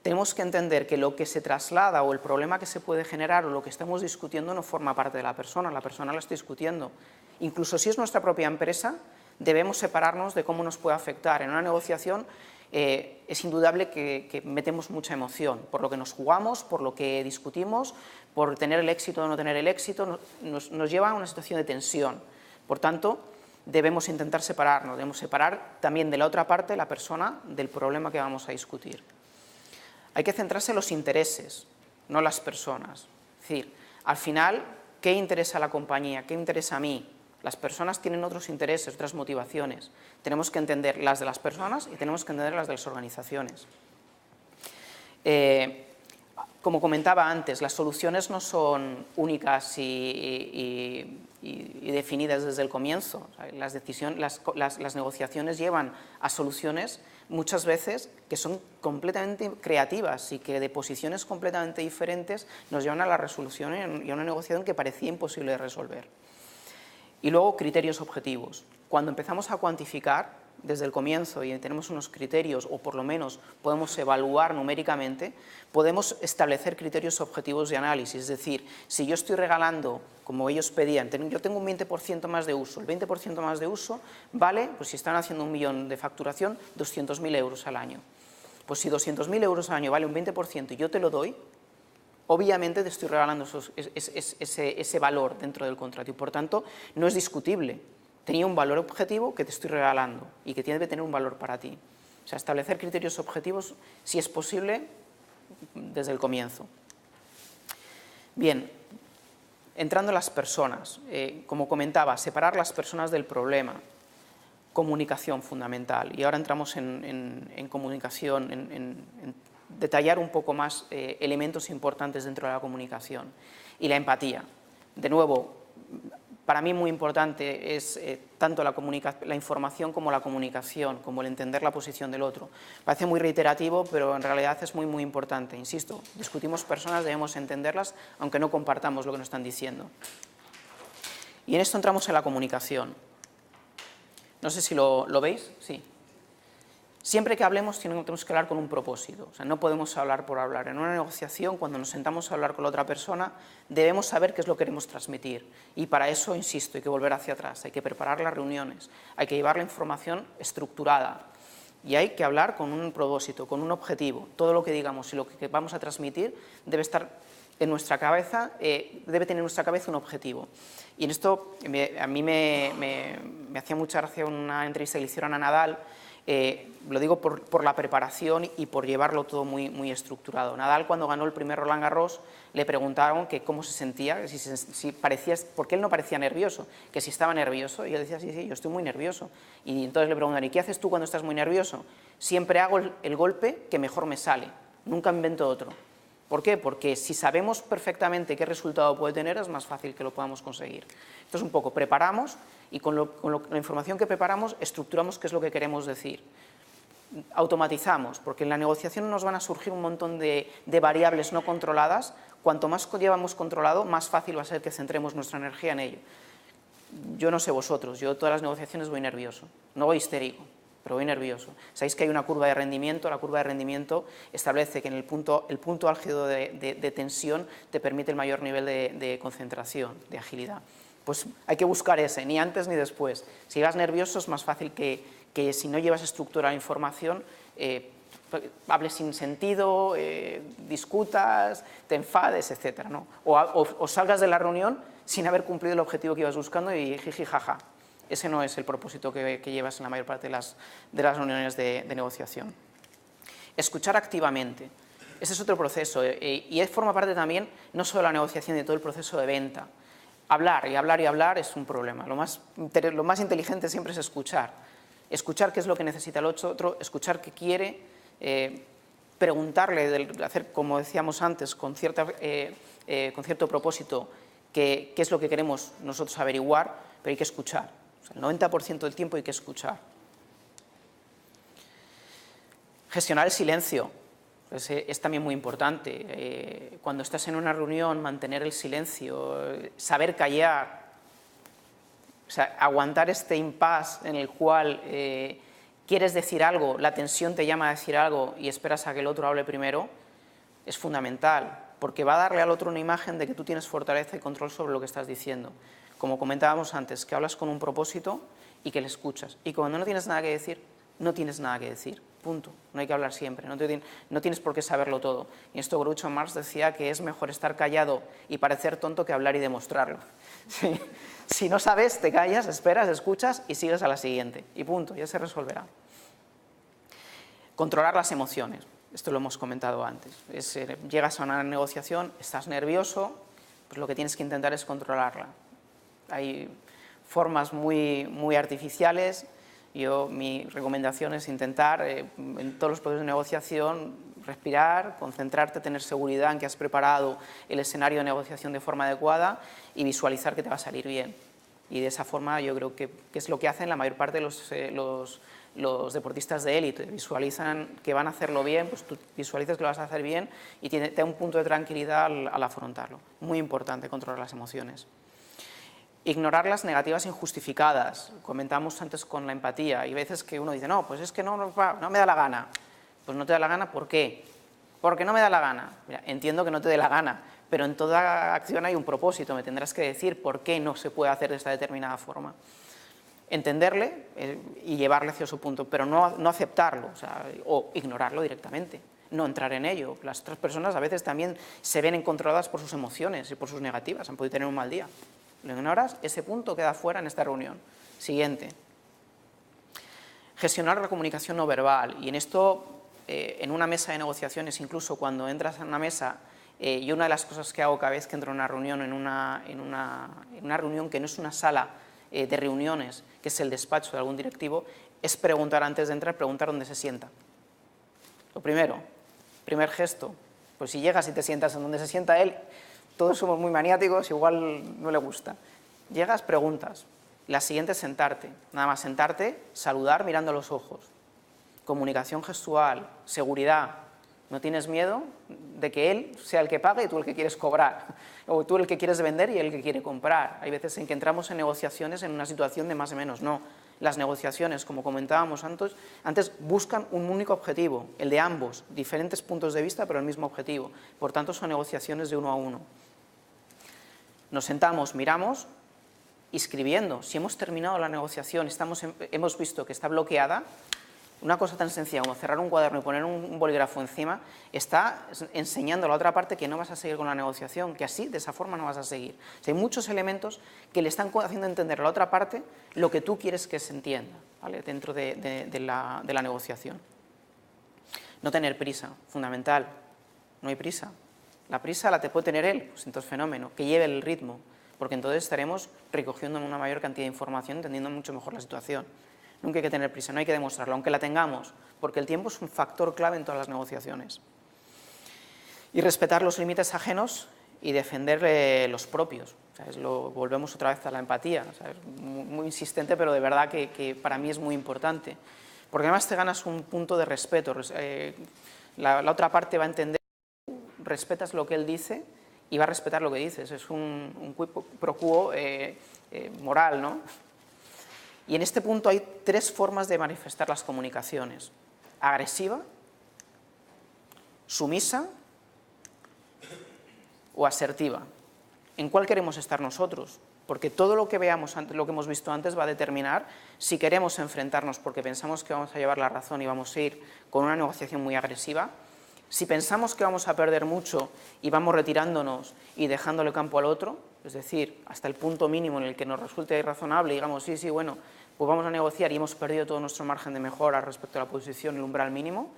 tenemos que entender que lo que se traslada o el problema que se puede generar o lo que estamos discutiendo no forma parte de la persona lo está discutiendo. Incluso si es nuestra propia empresa, debemos separarnos de cómo nos puede afectar. En una negociación es indudable que metemos mucha emoción, por lo que nos jugamos, por lo que discutimos, por tener el éxito o no tener el éxito, nos lleva a una situación de tensión. Por tanto, debemos intentar separarnos, debemos separar también de la otra parte, la persona, del problema que vamos a discutir. Hay que centrarse en los intereses, no las personas. Es decir, al final, ¿qué interesa a la compañía? ¿Qué interesa a mí? Las personas tienen otros intereses, otras motivaciones. Tenemos que entender las de las personas y tenemos que entender las de las organizaciones. Como comentaba antes, las soluciones no son únicas y definidas desde el comienzo. Las negociaciones llevan a soluciones muchas veces que son completamente creativas y que de posiciones completamente diferentes nos llevan a la resolución y a una negociación que parecía imposible de resolver. Y luego criterios objetivos. Cuando empezamos a cuantificar desde el comienzo y tenemos unos criterios, o por lo menos podemos evaluar numéricamente, podemos establecer criterios objetivos de análisis. Es decir, si yo estoy regalando, como ellos pedían, yo tengo un 20% más de uso, el 20% más de uso vale, pues si están haciendo 1 millón de facturación, 200.000 euros al año. Pues si 200.000 euros al año vale un 20% y yo te lo doy, obviamente te estoy regalando ese valor dentro del contrato y por tanto no es discutible. Tenía un valor objetivo que te estoy regalando y que debe tener un valor para ti. O sea, establecer criterios objetivos, si es posible, desde el comienzo. Bien, entrando en las personas, como comentaba, separar las personas del problema, comunicación fundamental. Y ahora entramos en comunicación, en detallar un poco más elementos importantes dentro de la comunicación. Y la empatía. De nuevo, para mí muy importante es tanto la información como la comunicación, como el entender la posición del otro. Parece muy reiterativo, pero en realidad es muy, muy importante. Insisto, discutimos personas, debemos entenderlas, aunque no compartamos lo que nos están diciendo. Y en esto entramos en la comunicación. No sé si lo veis, sí. Siempre que hablemos tenemos que hablar con un propósito, o sea, no podemos hablar por hablar. En una negociación, cuando nos sentamos a hablar con la otra persona, debemos saber qué es lo que queremos transmitir. Y para eso, insisto, hay que volver hacia atrás, hay que preparar las reuniones, hay que llevar la información estructurada y hay que hablar con un propósito, con un objetivo. Todo lo que digamos y lo que vamos a transmitir debe estar en nuestra cabeza, debe tener en nuestra cabeza un objetivo. Y en esto a mí me hacía mucha gracia una entrevista que le hicieron a Nadal. Lo digo por la preparación y por llevarlo todo muy, muy estructurado. Nadal, cuando ganó el primer Roland Garros, le preguntaron que cómo se sentía, si parecía, porque él no parecía nervioso, que si estaba nervioso, y él decía, sí, yo estoy muy nervioso. Y entonces le preguntaron, ¿y qué haces tú cuando estás muy nervioso? Siempre hago el golpe que mejor me sale, nunca invento otro. ¿Por qué? Porque si sabemos perfectamente qué resultado puede tener, es más fácil que lo podamos conseguir. Esto es un poco, preparamos y con la información que preparamos estructuramos qué es lo que queremos decir. Automatizamos, porque en la negociación nos van a surgir un montón de variables no controladas. Cuanto más llevamos controlado, más fácil va a ser que centremos nuestra energía en ello. Yo no sé vosotros, yo todas las negociaciones voy nervioso, no voy histérico, pero voy nervioso. Sabéis que hay una curva de rendimiento, la curva de rendimiento establece que en el punto álgido de tensión te permite el mayor nivel de concentración, de agilidad. Pues hay que buscar ese, ni antes ni después. Si llegas nervioso es más fácil que si no llevas estructura a la información, hables sin sentido, discutas, te enfades, etc., ¿no? O salgas de la reunión sin haber cumplido el objetivo que ibas buscando y jiji jaja. Ese no es el propósito que llevas en la mayor parte de las reuniones de negociación. Escuchar activamente. Ese es otro proceso y forma parte también no solo de la negociación, de todo el proceso de venta. Hablar y hablar y hablar es un problema. Lo más inteligente siempre es escuchar. Escuchar qué es lo que necesita el otro, escuchar qué quiere, preguntarle, hacer como decíamos antes, con cierto propósito, qué es lo que queremos nosotros averiguar, pero hay que escuchar. O sea, el 90% del tiempo hay que escuchar. Gestionar el silencio es también muy importante. Cuando estás en una reunión, mantener el silencio, saber callar, o sea, aguantar este impasse en el cual quieres decir algo, la tensión te llama a decir algo y esperas a que el otro hable primero, es fundamental, porque va a darle al otro una imagen de que tú tienes fortaleza y control sobre lo que estás diciendo. Como comentábamos antes, que hablas con un propósito y que le escuchas. Y cuando no tienes nada que decir, no tienes nada que decir, punto. No hay que hablar siempre, no tienes por qué saberlo todo. Y esto Groucho Marx decía que es mejor estar callado y parecer tonto que hablar y demostrarlo. ¿Sí? Si no sabes, te callas, esperas, escuchas y sigues a la siguiente. Y punto, ya se resolverá. Controlar las emociones. Esto lo hemos comentado antes. Llegas a una negociación, estás nervioso, pues lo que tienes que intentar es controlarla. Hay formas muy artificiales. Mi recomendación es intentar, en todos los procesos de negociación, respirar, concentrarte, tener seguridad en que has preparado el escenario de negociación de forma adecuada y visualizar que te va a salir bien. Y de esa forma yo creo que es lo que hacen la mayor parte de los deportistas de élite. Visualizan que van a hacerlo bien, pues tú visualizas que lo vas a hacer bien y te da un punto de tranquilidad al afrontarlo. Muy importante controlar las emociones. Ignorar las negativas injustificadas. Comentamos antes con la empatía. Hay veces que uno dice, no, pues es que no me da la gana. Pues no te da la gana, ¿por qué? Porque no me da la gana. Mira, entiendo que no te dé la gana, pero en toda acción hay un propósito. Me tendrás que decir por qué no se puede hacer de esta determinada forma. Entenderle y llevarle hacia su punto, pero no aceptarlo, o ignorarlo directamente. No entrar en ello. Las otras personas a veces también se ven controladas por sus emociones y por sus negativas. Han podido tener un mal día. Lo ignoras, ese punto queda fuera en esta reunión. Siguiente. Gestionar la comunicación no verbal. Y en esto, en una mesa de negociaciones, incluso cuando entras en una mesa, y una de las cosas que hago cada vez que entro en una reunión, en una reunión que no es una sala de reuniones, que es el despacho de algún directivo, es preguntar antes de entrar, preguntar dónde se sienta. Lo primero, primer gesto. Pues si llegas y te sientas en donde se sienta él, todos somos muy maniáticos, igual no le gusta. Llegas, preguntas. La siguiente es sentarte. Nada más sentarte, saludar mirando a los ojos. Comunicación gestual, seguridad. No tienes miedo de que él sea el que pague y tú el que quieres cobrar. O tú el que quieres vender y él el que quiere comprar. Hay veces en que entramos en negociaciones en una situación de más o menos. No. Las negociaciones, como comentábamos antes buscan un único objetivo, el de ambos, diferentes puntos de vista, pero el mismo objetivo. Por tanto, son negociaciones de uno a uno. Nos sentamos, miramos, escribiendo. Si hemos terminado la negociación, hemos visto que está bloqueada, una cosa tan sencilla como cerrar un cuaderno y poner un bolígrafo encima, está enseñando a la otra parte que no vas a seguir con la negociación, que así, de esa forma, no vas a seguir. O sea, hay muchos elementos que le están haciendo entender a la otra parte lo que tú quieres que se entienda, ¿vale?, dentro de la negociación. No tener prisa, fundamental. No hay prisa. La prisa la te puede tener él, pues entonces fenómeno, que lleve el ritmo, porque entonces estaremos recogiendo una mayor cantidad de información, entendiendo mucho mejor la situación. Nunca hay que tener prisa, no hay que demostrarlo, aunque la tengamos, porque el tiempo es un factor clave en todas las negociaciones. Y respetar los límites ajenos y defender los propios. Volvemos otra vez a la empatía. Es muy insistente, pero de verdad que para mí es muy importante. Porque además te ganas un punto de respeto. La otra parte va a entender, respetas lo que él dice y va a respetar lo que dices. Es un quid pro quo moral, ¿no? Y en este punto hay 3 formas de manifestar las comunicaciones: agresiva, sumisa o asertiva. ¿En cuál queremos estar nosotros? Porque todo lo que veamos, lo que hemos visto antes, va a determinar si queremos enfrentarnos porque pensamos que vamos a llevar la razón y vamos a ir con una negociación muy agresiva. Si pensamos que vamos a perder mucho y vamos retirándonos y dejándole campo al otro, es decir, hasta el punto mínimo en el que nos resulte razonable y digamos, sí, bueno, pues vamos a negociar y hemos perdido todo nuestro margen de mejora respecto a la posición, el umbral mínimo,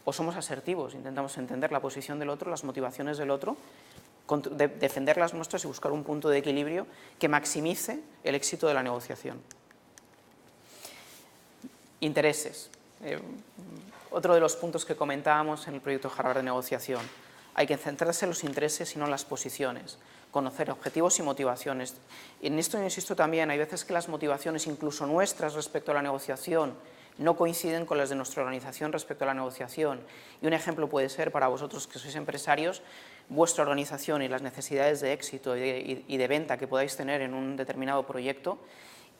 o somos asertivos, intentamos entender la posición del otro, las motivaciones del otro, defender las nuestras y buscar un punto de equilibrio que maximice el éxito de la negociación. Intereses. Otro de los puntos que comentábamos en el proyecto Harvard de negociación. Hay que centrarse en los intereses y no en las posiciones. Conocer objetivos y motivaciones. En esto yo insisto también, hay veces que las motivaciones, incluso nuestras respecto a la negociación, no coinciden con las de nuestra organización respecto a la negociación. Y un ejemplo puede ser, para vosotros que sois empresarios, vuestra organización y las necesidades de éxito y de venta que podáis tener en un determinado proyecto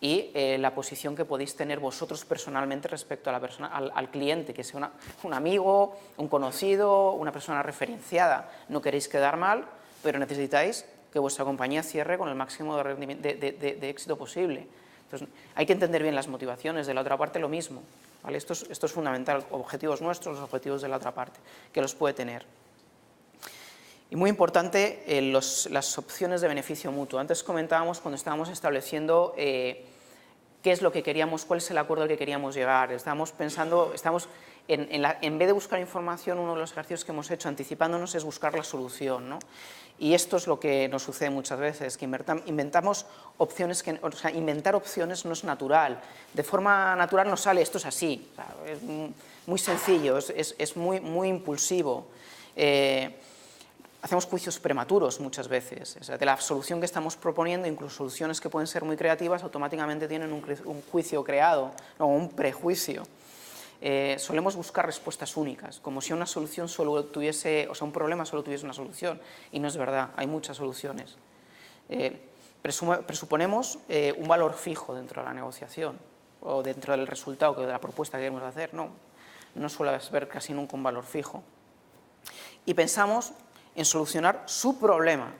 y la posición que podéis tener vosotros personalmente respecto a la persona, al cliente, que sea un amigo, un conocido, una persona referenciada. No queréis quedar mal, pero necesitáis que vuestra compañía cierre con el máximo de éxito posible. Entonces, hay que entender bien las motivaciones, de la otra parte lo mismo, ¿vale? Esto es fundamental, objetivos nuestros, los objetivos de la otra parte, que los puede tener. Y muy importante, las opciones de beneficio mutuo. Antes comentábamos cuando estábamos estableciendo qué es lo que queríamos, cuál es el acuerdo al que queríamos llegar. Estábamos pensando, en vez de buscar información, uno de los ejercicios que hemos hecho anticipándonos es buscar la solución, ¿no? Y esto es lo que nos sucede muchas veces, que inventamos opciones, o sea, inventar opciones no es natural. De forma natural nos sale, esto es así, o sea, es muy sencillo, es muy impulsivo. Hacemos juicios prematuros muchas veces, o sea, de la solución que estamos proponiendo, incluso soluciones que pueden ser muy creativas, automáticamente tienen un juicio creado, o un prejuicio. Solemos buscar respuestas únicas, como si una solución solo tuviese, o sea, un problema solo tuviese una solución, y no es verdad, hay muchas soluciones. Presuponemos un valor fijo dentro de la negociación, o dentro del resultado, de la propuesta que queremos hacer, no suele haber casi nunca un valor fijo. Y pensamos en solucionar su problema,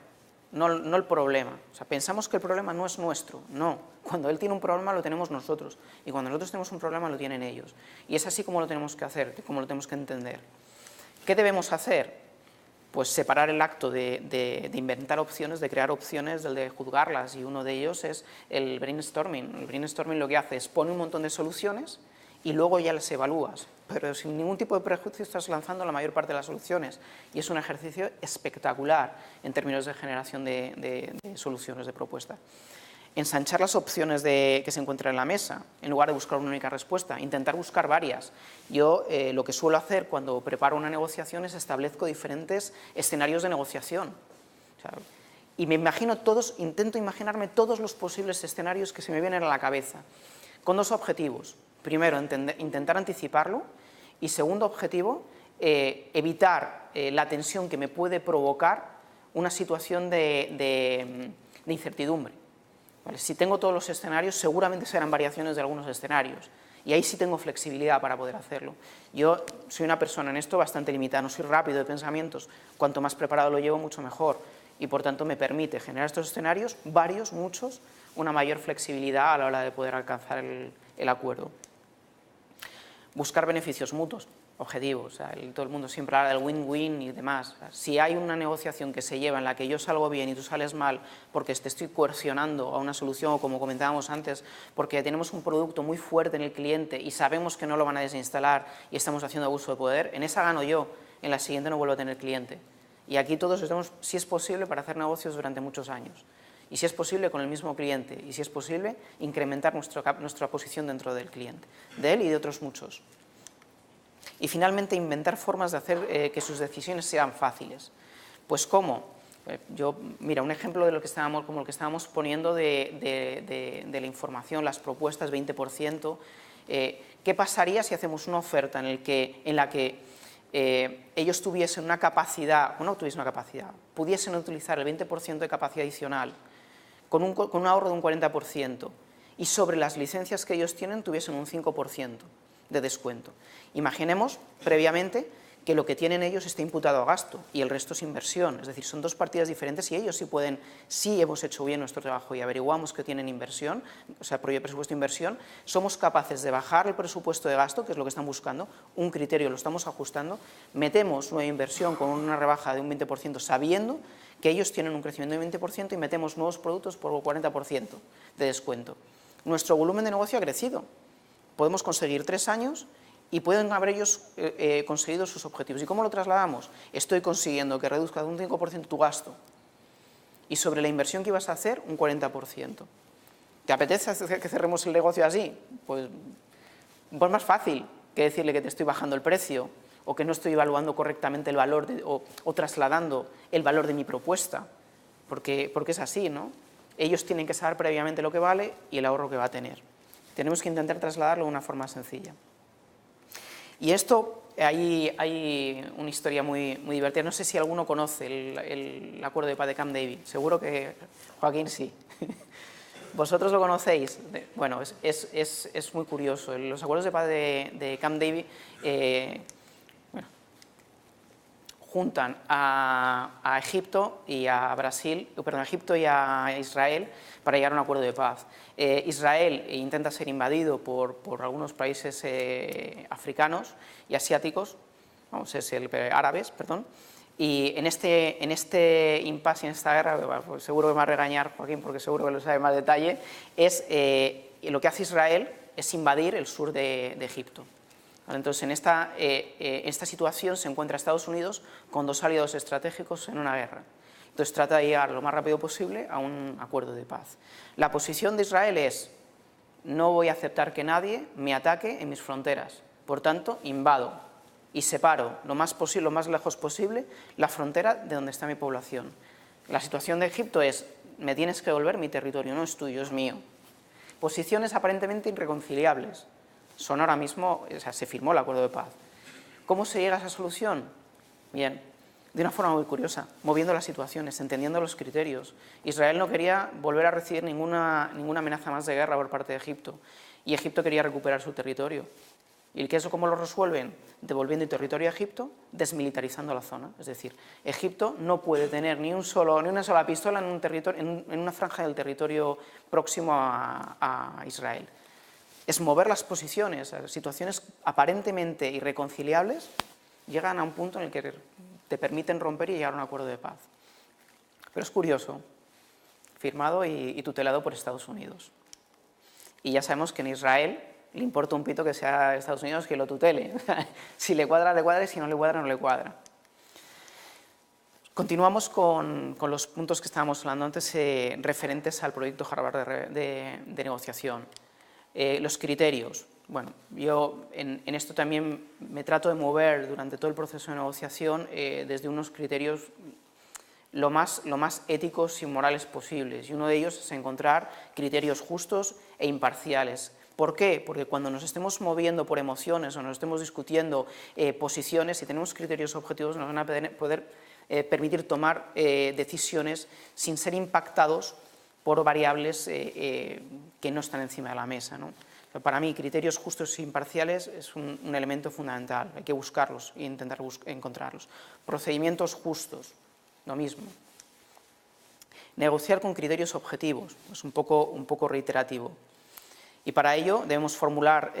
no el problema. O sea, pensamos que el problema no es nuestro, no. Cuando él tiene un problema lo tenemos nosotros y cuando nosotros tenemos un problema lo tienen ellos. Y es así como lo tenemos que hacer, como lo tenemos que entender. ¿Qué debemos hacer? Pues separar el acto de inventar opciones, de crear opciones, del de juzgarlas, y uno de ellos es el brainstorming. El brainstorming lo que hace es pone un montón de soluciones y luego ya las evalúas, pero sin ningún tipo de prejuicio estás lanzando la mayor parte de las soluciones, y es un ejercicio espectacular en términos de generación de soluciones, de propuestas. Ensanchar las opciones que se encuentran en la mesa, en lugar de buscar una única respuesta, intentar buscar varias. Yo lo que suelo hacer cuando preparo una negociación es establezco diferentes escenarios de negociación. O sea, y me imagino intento imaginarme todos los posibles escenarios que se me vienen a la cabeza, con 2 objetivos. Primero, intentar anticiparlo, y segundo objetivo, evitar la tensión que me puede provocar una situación de incertidumbre. ¿Vale? Si tengo todos los escenarios, seguramente serán variaciones de algunos escenarios, y ahí sí tengo flexibilidad para poder hacerlo. Yo soy una persona en esto bastante limitada, no soy rápido de pensamientos, cuanto más preparado lo llevo, mucho mejor, y por tanto me permite generar estos escenarios, varios, muchos, una mayor flexibilidad a la hora de poder alcanzar el acuerdo. Buscar beneficios mutuos, objetivos, o sea, todo el mundo siempre habla del win-win y demás. O sea, si hay una negociación que se lleva en la que yo salgo bien y tú sales mal porque te estoy coercionando a una solución, o como comentábamos antes, porque tenemos un producto muy fuerte en el cliente y sabemos que no lo van a desinstalar y estamos haciendo abuso de poder, en esa gano yo, en la siguiente no vuelvo a tener cliente. Y aquí todos estamos, si es posible, para hacer negocios durante muchos años. Y si es posible con el mismo cliente, y si es posible incrementar nuestra posición dentro del cliente, de él y de otros muchos. Y finalmente inventar formas de hacer que sus decisiones sean fáciles. Pues ¿cómo? Mira, un ejemplo de lo que estábamos poniendo de la información, las propuestas 20%, ¿qué pasaría si hacemos una oferta en la que ellos tuviesen una capacidad, pudiesen utilizar el 20% de capacidad adicional con un ahorro de un 40%, y sobre las licencias que ellos tienen tuviesen un 5% de descuento. Imaginemos previamente que lo que tienen ellos está imputado a gasto y el resto es inversión, es decir, son dos partidas diferentes y ellos sí pueden, si hemos hecho bien nuestro trabajo y averiguamos que tienen inversión, o sea, presupuesto de inversión, somos capaces de bajar el presupuesto de gasto, que es lo que están buscando, un criterio lo estamos ajustando, metemos nueva inversión con una rebaja de un 20% sabiendo que ellos tienen un crecimiento del 20% y metemos nuevos productos por un 40% de descuento. Nuestro volumen de negocio ha crecido, podemos conseguir 3 años y pueden haber ellos conseguido sus objetivos. ¿Y cómo lo trasladamos? Estoy consiguiendo que reduzcas un 5% tu gasto y sobre la inversión que ibas a hacer, un 40%. ¿Te apetece que cerremos el negocio así? Pues más fácil que decirle que te estoy bajando el precio o que no estoy evaluando correctamente el valor o trasladando el valor de mi propuesta, porque es así, ¿no? Ellos tienen que saber previamente lo que vale y el ahorro que va a tener. Tenemos que intentar trasladarlo de una forma sencilla. Y esto, hay una historia muy divertida, no sé si alguno conoce el acuerdo de paz de Camp David, seguro que Joaquín sí. ¿Vosotros lo conocéis? Bueno, es muy curioso. Los acuerdos de paz de Camp David juntan a Egipto y a Brasil, perdón, a Egipto y a Israel para llegar a un acuerdo de paz. Israel intenta ser invadido por algunos países africanos y asiáticos, árabes, perdón, y en este impasse, en esta guerra, pues seguro que me va a regañar Joaquín porque seguro que lo sabe más detalle, lo que hace Israel es invadir el sur de Egipto. Entonces, en esta situación se encuentra Estados Unidos con dos aliados estratégicos en una guerra. Entonces, trata de llegar lo más rápido posible a un acuerdo de paz. La posición de Israel es: no voy a aceptar que nadie me ataque en mis fronteras, por tanto, invado y separo lo más lejos posible la frontera de donde está mi población. La situación de Egipto es: me tienes que devolver mi territorio, no es tuyo, es mío. Posiciones aparentemente irreconciliables. Son ahora mismo, o sea, se firmó el acuerdo de paz. ¿Cómo se llega a esa solución? Bien, de una forma muy curiosa, moviendo las situaciones, entendiendo los criterios. Israel no quería volver a recibir ninguna amenaza más de guerra por parte de Egipto, y Egipto quería recuperar su territorio. ¿Y cómo lo resuelven? Devolviendo el territorio a Egipto, desmilitarizando la zona. Es decir, Egipto no puede tener ni una sola pistola en una franja del territorio próximo a Israel. Es mover las posiciones. Situaciones aparentemente irreconciliables llegan a un punto en el que te permiten romper y llegar a un acuerdo de paz. Pero es curioso, firmado y tutelado por Estados Unidos. Y ya sabemos que en Israel le importa un pito que sea Estados Unidos que lo tutele. Si le cuadra, le cuadra, y si no le cuadra, no le cuadra. Continuamos con los puntos que estábamos hablando antes referentes al proyecto Harvard de negociación. Los criterios. Bueno, yo en esto también me trato de mover durante todo el proceso de negociación desde unos criterios lo más éticos y morales posibles, y uno de ellos es encontrar criterios justos e imparciales. ¿Por qué? Porque cuando nos estemos moviendo por emociones o nos estemos discutiendo posiciones, si tenemos criterios objetivos nos van a poder permitir tomar decisiones sin ser impactados por variables que no están encima de la mesa, ¿no? Para mí, criterios justos e imparciales es un elemento fundamental, hay que buscarlos e intentar encontrarlos. Procedimientos justos, lo mismo. Negociar con criterios objetivos, es un poco reiterativo. Y para ello debemos formular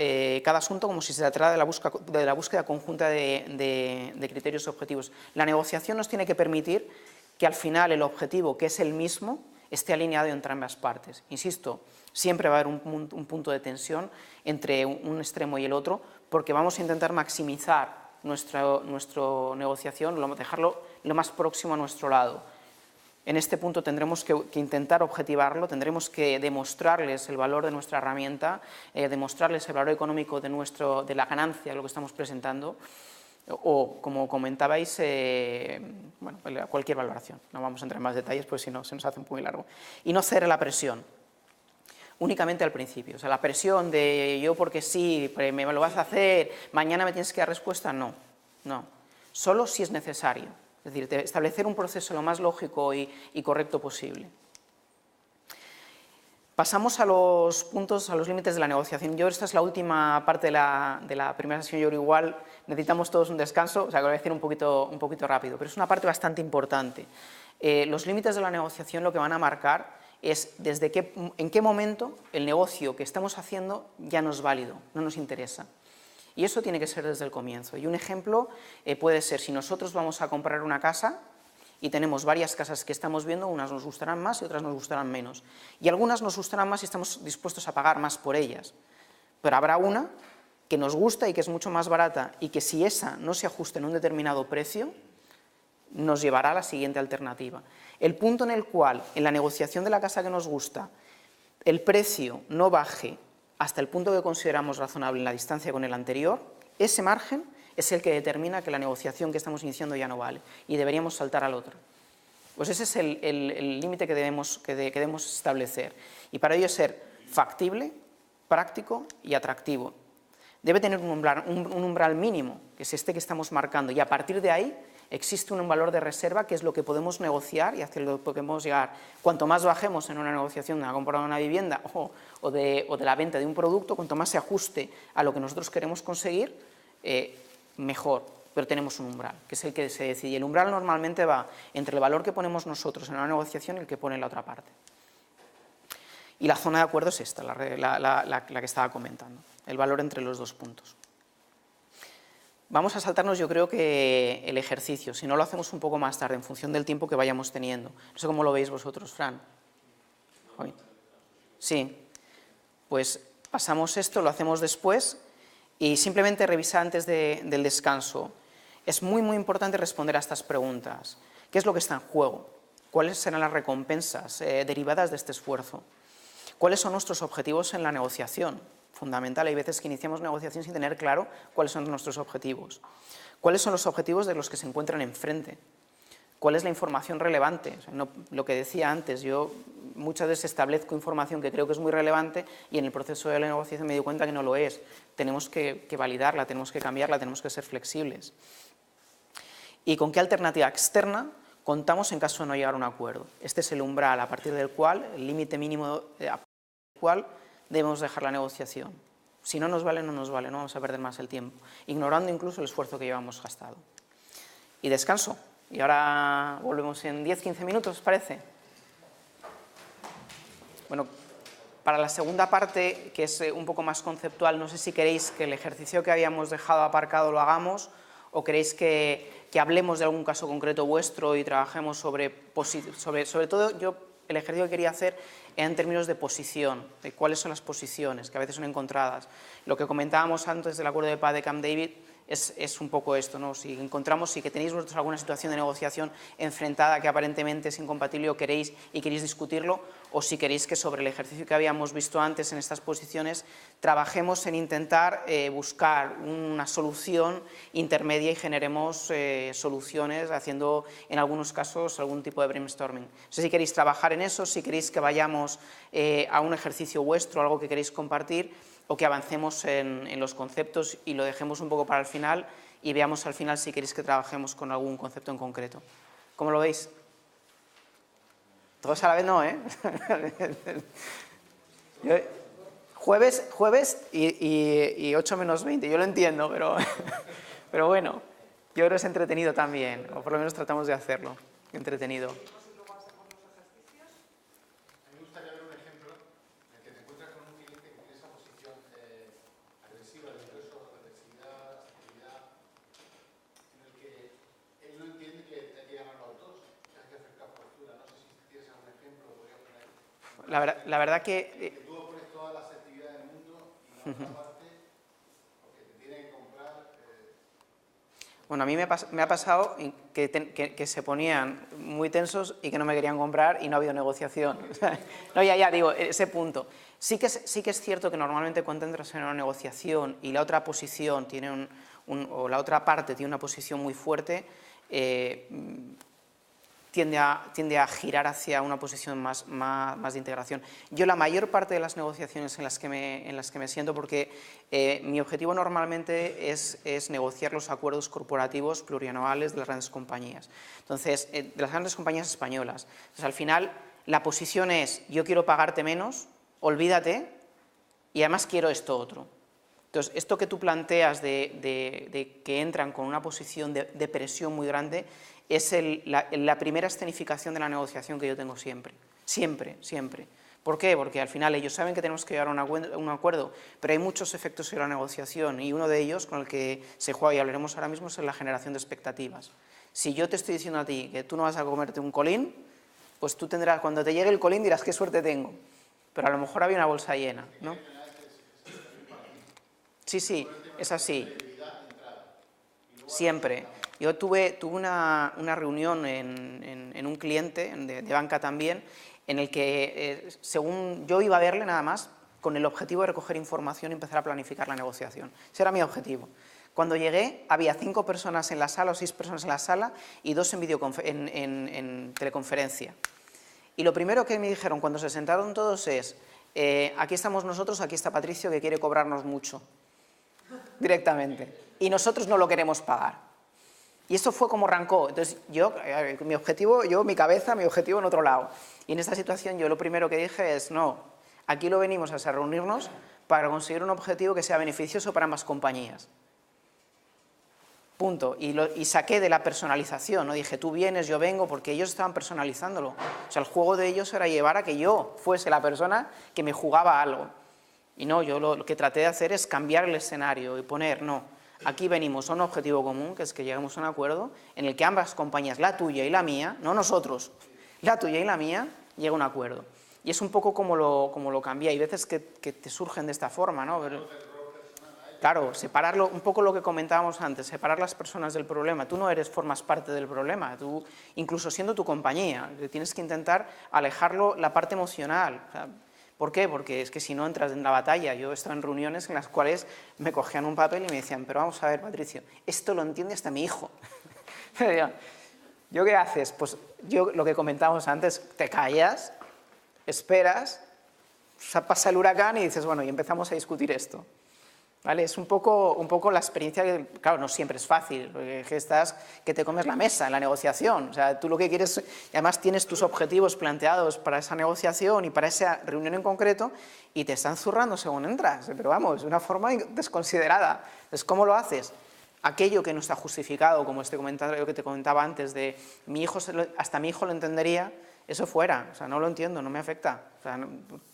cada asunto como si se tratara de la búsqueda conjunta de criterios objetivos. La negociación nos tiene que permitir que al final el objetivo, que es el mismo, esté alineado entre ambas partes. Insisto, siempre va a haber un punto de tensión entre un extremo y el otro, porque vamos a intentar maximizar nuestra negociación, dejarlo lo más próximo a nuestro lado. En este punto tendremos que intentar objetivarlo, tendremos que demostrarles el valor de nuestra herramienta, demostrarles el valor económico de la ganancia de lo que estamos presentando, o, como comentabais, bueno, cualquier valoración. No vamos a entrar en más detalles, pues si no se nos hace muy largo. Y no ceder a la presión, únicamente al principio. O sea, la presión de yo porque sí, me lo vas a hacer, mañana me tienes que dar respuesta, no. Solo si es necesario. Es decir, establecer un proceso lo más lógico y correcto posible. Pasamos a los puntos, a los límites de la negociación. Yo esta es la última parte de la primera sesión, yo creo igual necesitamos todos un descanso, o sea que lo voy a decir un poquito rápido, pero es una parte bastante importante. Los límites de la negociación lo que van a marcar es en qué momento el negocio que estamos haciendo ya no es válido, no nos interesa. Y eso tiene que ser desde el comienzo. Y un ejemplo puede ser si nosotros vamos a comprar una casa y tenemos varias casas que estamos viendo, unas nos gustarán más y otras nos gustarán menos. Y algunas nos gustarán más y estamos dispuestos a pagar más por ellas. Pero habrá una que nos gusta y que es mucho más barata y que si esa no se ajusta en un determinado precio, nos llevará a la siguiente alternativa. El punto en el cual, en la negociación de la casa que nos gusta, el precio no baje hasta el punto que consideramos razonable en la distancia con el anterior, ese margen es el que determina que la negociación que estamos iniciando ya no vale y deberíamos saltar al otro. Pues ese es el límite que debemos establecer. Y para ello es ser factible, práctico y atractivo. Debe tener un umbral mínimo, que es este que estamos marcando, y a partir de ahí existe un valor de reserva que es lo que podemos negociar y hacia lo que podemos llegar. Cuanto más bajemos en una negociación de la compra de una vivienda o de la venta de un producto, cuanto más se ajuste a lo que nosotros queremos conseguir, mejor, pero tenemos un umbral, que es el que se decide. El umbral normalmente va entre el valor que ponemos nosotros en una negociación y el que pone la otra parte. Y la zona de acuerdo es esta, la que estaba comentando, el valor entre los dos puntos. Vamos a saltarnos, yo creo que el ejercicio, si no lo hacemos un poco más tarde, en función del tiempo que vayamos teniendo. No sé cómo lo veis vosotros, Fran. Sí, pues pasamos esto, lo hacemos después. Y simplemente revisar antes del descanso. Es muy importante responder a estas preguntas. ¿Qué es lo que está en juego? ¿Cuáles serán las recompensas derivadas de este esfuerzo? ¿Cuáles son nuestros objetivos en la negociación? Fundamental, hay veces que iniciamos negociación sin tener claro cuáles son nuestros objetivos. ¿Cuáles son los objetivos de los que se encuentran enfrente? ¿Cuál es la información relevante? O sea, lo que decía antes, yo muchas veces establezco información que creo que es muy relevante y en el proceso de la negociación me doy cuenta que no lo es. Tenemos que validarla, tenemos que cambiarla, tenemos que ser flexibles. ¿Y con qué alternativa externa contamos en caso de no llegar a un acuerdo? Este es el umbral a partir del cual, el límite mínimo a partir del cual debemos dejar la negociación. Si no nos vale, no nos vale, no vamos a perder más el tiempo, ignorando incluso el esfuerzo que llevamos gastado. Y descanso. Y ahora volvemos en 10-15 minutos, ¿os parece? Bueno, para la segunda parte, que es un poco más conceptual, no sé si queréis que el ejercicio que habíamos dejado aparcado lo hagamos o queréis que hablemos de algún caso concreto vuestro y trabajemos sobre todo yo el ejercicio que quería hacer era en términos de posición, de cuáles son las posiciones, que a veces son encontradas. Lo que comentábamos antes del acuerdo de paz de Camp David es un poco esto, ¿no? Si que tenéis vosotros alguna situación de negociación enfrentada que aparentemente es incompatible o queréis discutirlo, o si queréis que sobre el ejercicio que habíamos visto antes en estas posiciones trabajemos en intentar buscar una solución intermedia y generemos soluciones haciendo en algunos casos algún tipo de brainstorming. No sé si queréis trabajar en eso, si queréis que vayamos a un ejercicio vuestro, algo que queréis compartir, o que avancemos en los conceptos y lo dejemos un poco para el final y veamos al final si queréis que trabajemos con algún concepto en concreto. ¿Cómo lo veis? Todos a la vez no, ¿eh? Jueves y 8 menos 20, yo lo entiendo, pero bueno, yo creo que es entretenido también, o por lo menos tratamos de hacerlo, entretenido. La verdad que... Tú pones todas las actividades del mundo y la otra parte, porque te tiene que comprar... Bueno, a mí me ha pasado que se ponían muy tensos y que no me querían comprar y no ha habido negociación. No, ya, digo, ese punto. Sí que es cierto que normalmente cuando entras en una negociación y la otra posición tiene o la otra parte tiene una posición muy fuerte, tiende a girar hacia una posición más de integración. Yo la mayor parte de las negociaciones en las que me siento, porque mi objetivo normalmente es negociar los acuerdos corporativos plurianuales de las grandes compañías. Entonces, de las grandes compañías españolas. Entonces, al final, la posición es, yo quiero pagarte menos, olvídate, y además quiero esto otro. Entonces, esto que tú planteas de que entran con una posición de presión muy grande es la primera escenificación de la negociación que yo tengo siempre. Siempre, siempre. ¿Por qué? Porque al final ellos saben que tenemos que llegar a un acuerdo, pero hay muchos efectos en la negociación y uno de ellos, con el que se juega y hablaremos ahora mismo, es la generación de expectativas. Si yo te estoy diciendo a ti que tú no vas a comerte un colín, pues tú tendrás, cuando te llegue el colín dirás qué suerte tengo, pero a lo mejor había una bolsa llena, ¿no? Sí, sí, es así. Siempre. Yo tuve una reunión en un cliente de banca también, en el que, según yo iba a verle nada más, con el objetivo de recoger información y empezar a planificar la negociación. Ese era mi objetivo. Cuando llegué, había 5 personas en la sala o 6 personas en la sala y 2 en teleconferencia. Y lo primero que me dijeron cuando se sentaron todos es, aquí estamos nosotros, aquí está Patricio que quiere cobrarnos mucho, directamente, y nosotros no lo queremos pagar. Y eso fue como arrancó. Entonces yo, mi objetivo en otro lado. Y en esta situación yo lo primero que dije es, no, aquí lo venimos a reunirnos para conseguir un objetivo que sea beneficioso para ambas compañías. Punto. Y saqué de la personalización, ¿no? Dije, tú vienes, yo vengo, porque ellos estaban personalizándolo. O sea, el juego de ellos era llevar a que yo fuese la persona que me jugaba algo. Y no, yo lo que traté de hacer es cambiar el escenario y poner, no, aquí venimos a un objetivo común, que es que lleguemos a un acuerdo en el que ambas compañías, la tuya y la mía, no nosotros, la tuya y la mía, llega a un acuerdo. Y es un poco como lo cambié. Hay veces que te surgen de esta forma, ¿no? Claro, separarlo, un poco lo que comentábamos antes, separar las personas del problema. Tú no formas parte del problema, tú, incluso siendo tu compañía, tienes que intentar alejarlo la parte emocional. O sea, ¿por qué? Porque es que si no entras en la batalla. Yo he estado en reuniones en las cuales me cogían un papel y me decían, pero vamos a ver, Patricio, esto lo entiende hasta mi hijo. ¿Yo qué haces? Pues yo lo que comentábamos antes, te callas, esperas, pasa el huracán y dices, bueno, y empezamos a discutir esto. ¿Vale? Es un poco la experiencia que, claro, no siempre es fácil, porque que te comes la mesa en la negociación. O sea, tú lo que quieres, y además tienes tus objetivos planteados para esa negociación y para esa reunión en concreto, y te están zurrando según entras, pero vamos, de una forma desconsiderada. Entonces, ¿cómo lo haces? Aquello que no está justificado, como este comentario que te comentaba antes, de hasta mi hijo lo entendería, eso fuera. O sea, no lo entiendo, no me afecta. O sea,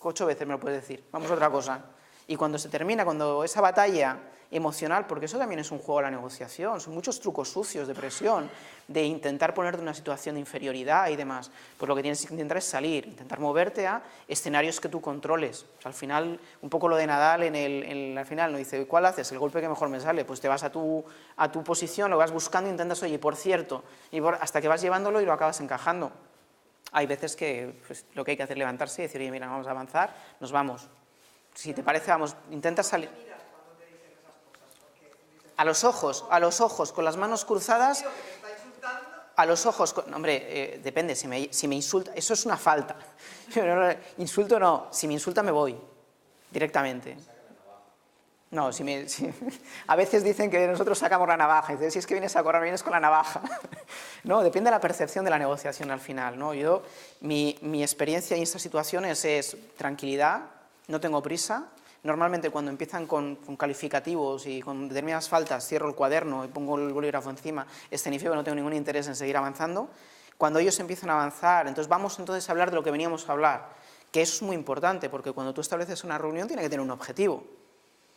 8 veces me lo puedes decir. Vamos a otra cosa. Y cuando se termina, cuando esa batalla emocional, porque eso también es un juego de la negociación, son muchos trucos sucios de presión, de intentar ponerte en una situación de inferioridad y demás, pues lo que tienes que intentar es salir, intentar moverte a escenarios que tú controles. O sea, al final, un poco lo de Nadal al final, ¿no? Dice, ¿cuál haces? El golpe que mejor me sale. Pues te vas a tu posición, lo vas buscando e intentas, oye, por cierto, hasta que vas llevándolo y lo acabas encajando. Hay veces que pues, lo que hay que hacer es levantarse y decir, oye, mira, vamos a avanzar, nos vamos. Si te parece, vamos, intenta salir. A los ojos, con las manos cruzadas. A los ojos, hombre, depende, si me insulta, eso es una falta. Insulto no, si me insulta me voy, directamente. No, a veces dicen que nosotros sacamos la navaja, y dicen, si es que vienes a correr, vienes con la navaja. No, depende de la percepción de la negociación al final, ¿no? Mi experiencia en estas situaciones es tranquilidad, no tengo prisa. Normalmente cuando empiezan con calificativos y con determinadas faltas, cierro el cuaderno y pongo el bolígrafo encima, escenifico que no tengo ningún interés en seguir avanzando. Cuando ellos empiezan a avanzar, entonces vamos a hablar de lo que veníamos a hablar, que eso es muy importante, porque cuando tú estableces una reunión tiene que tener un objetivo.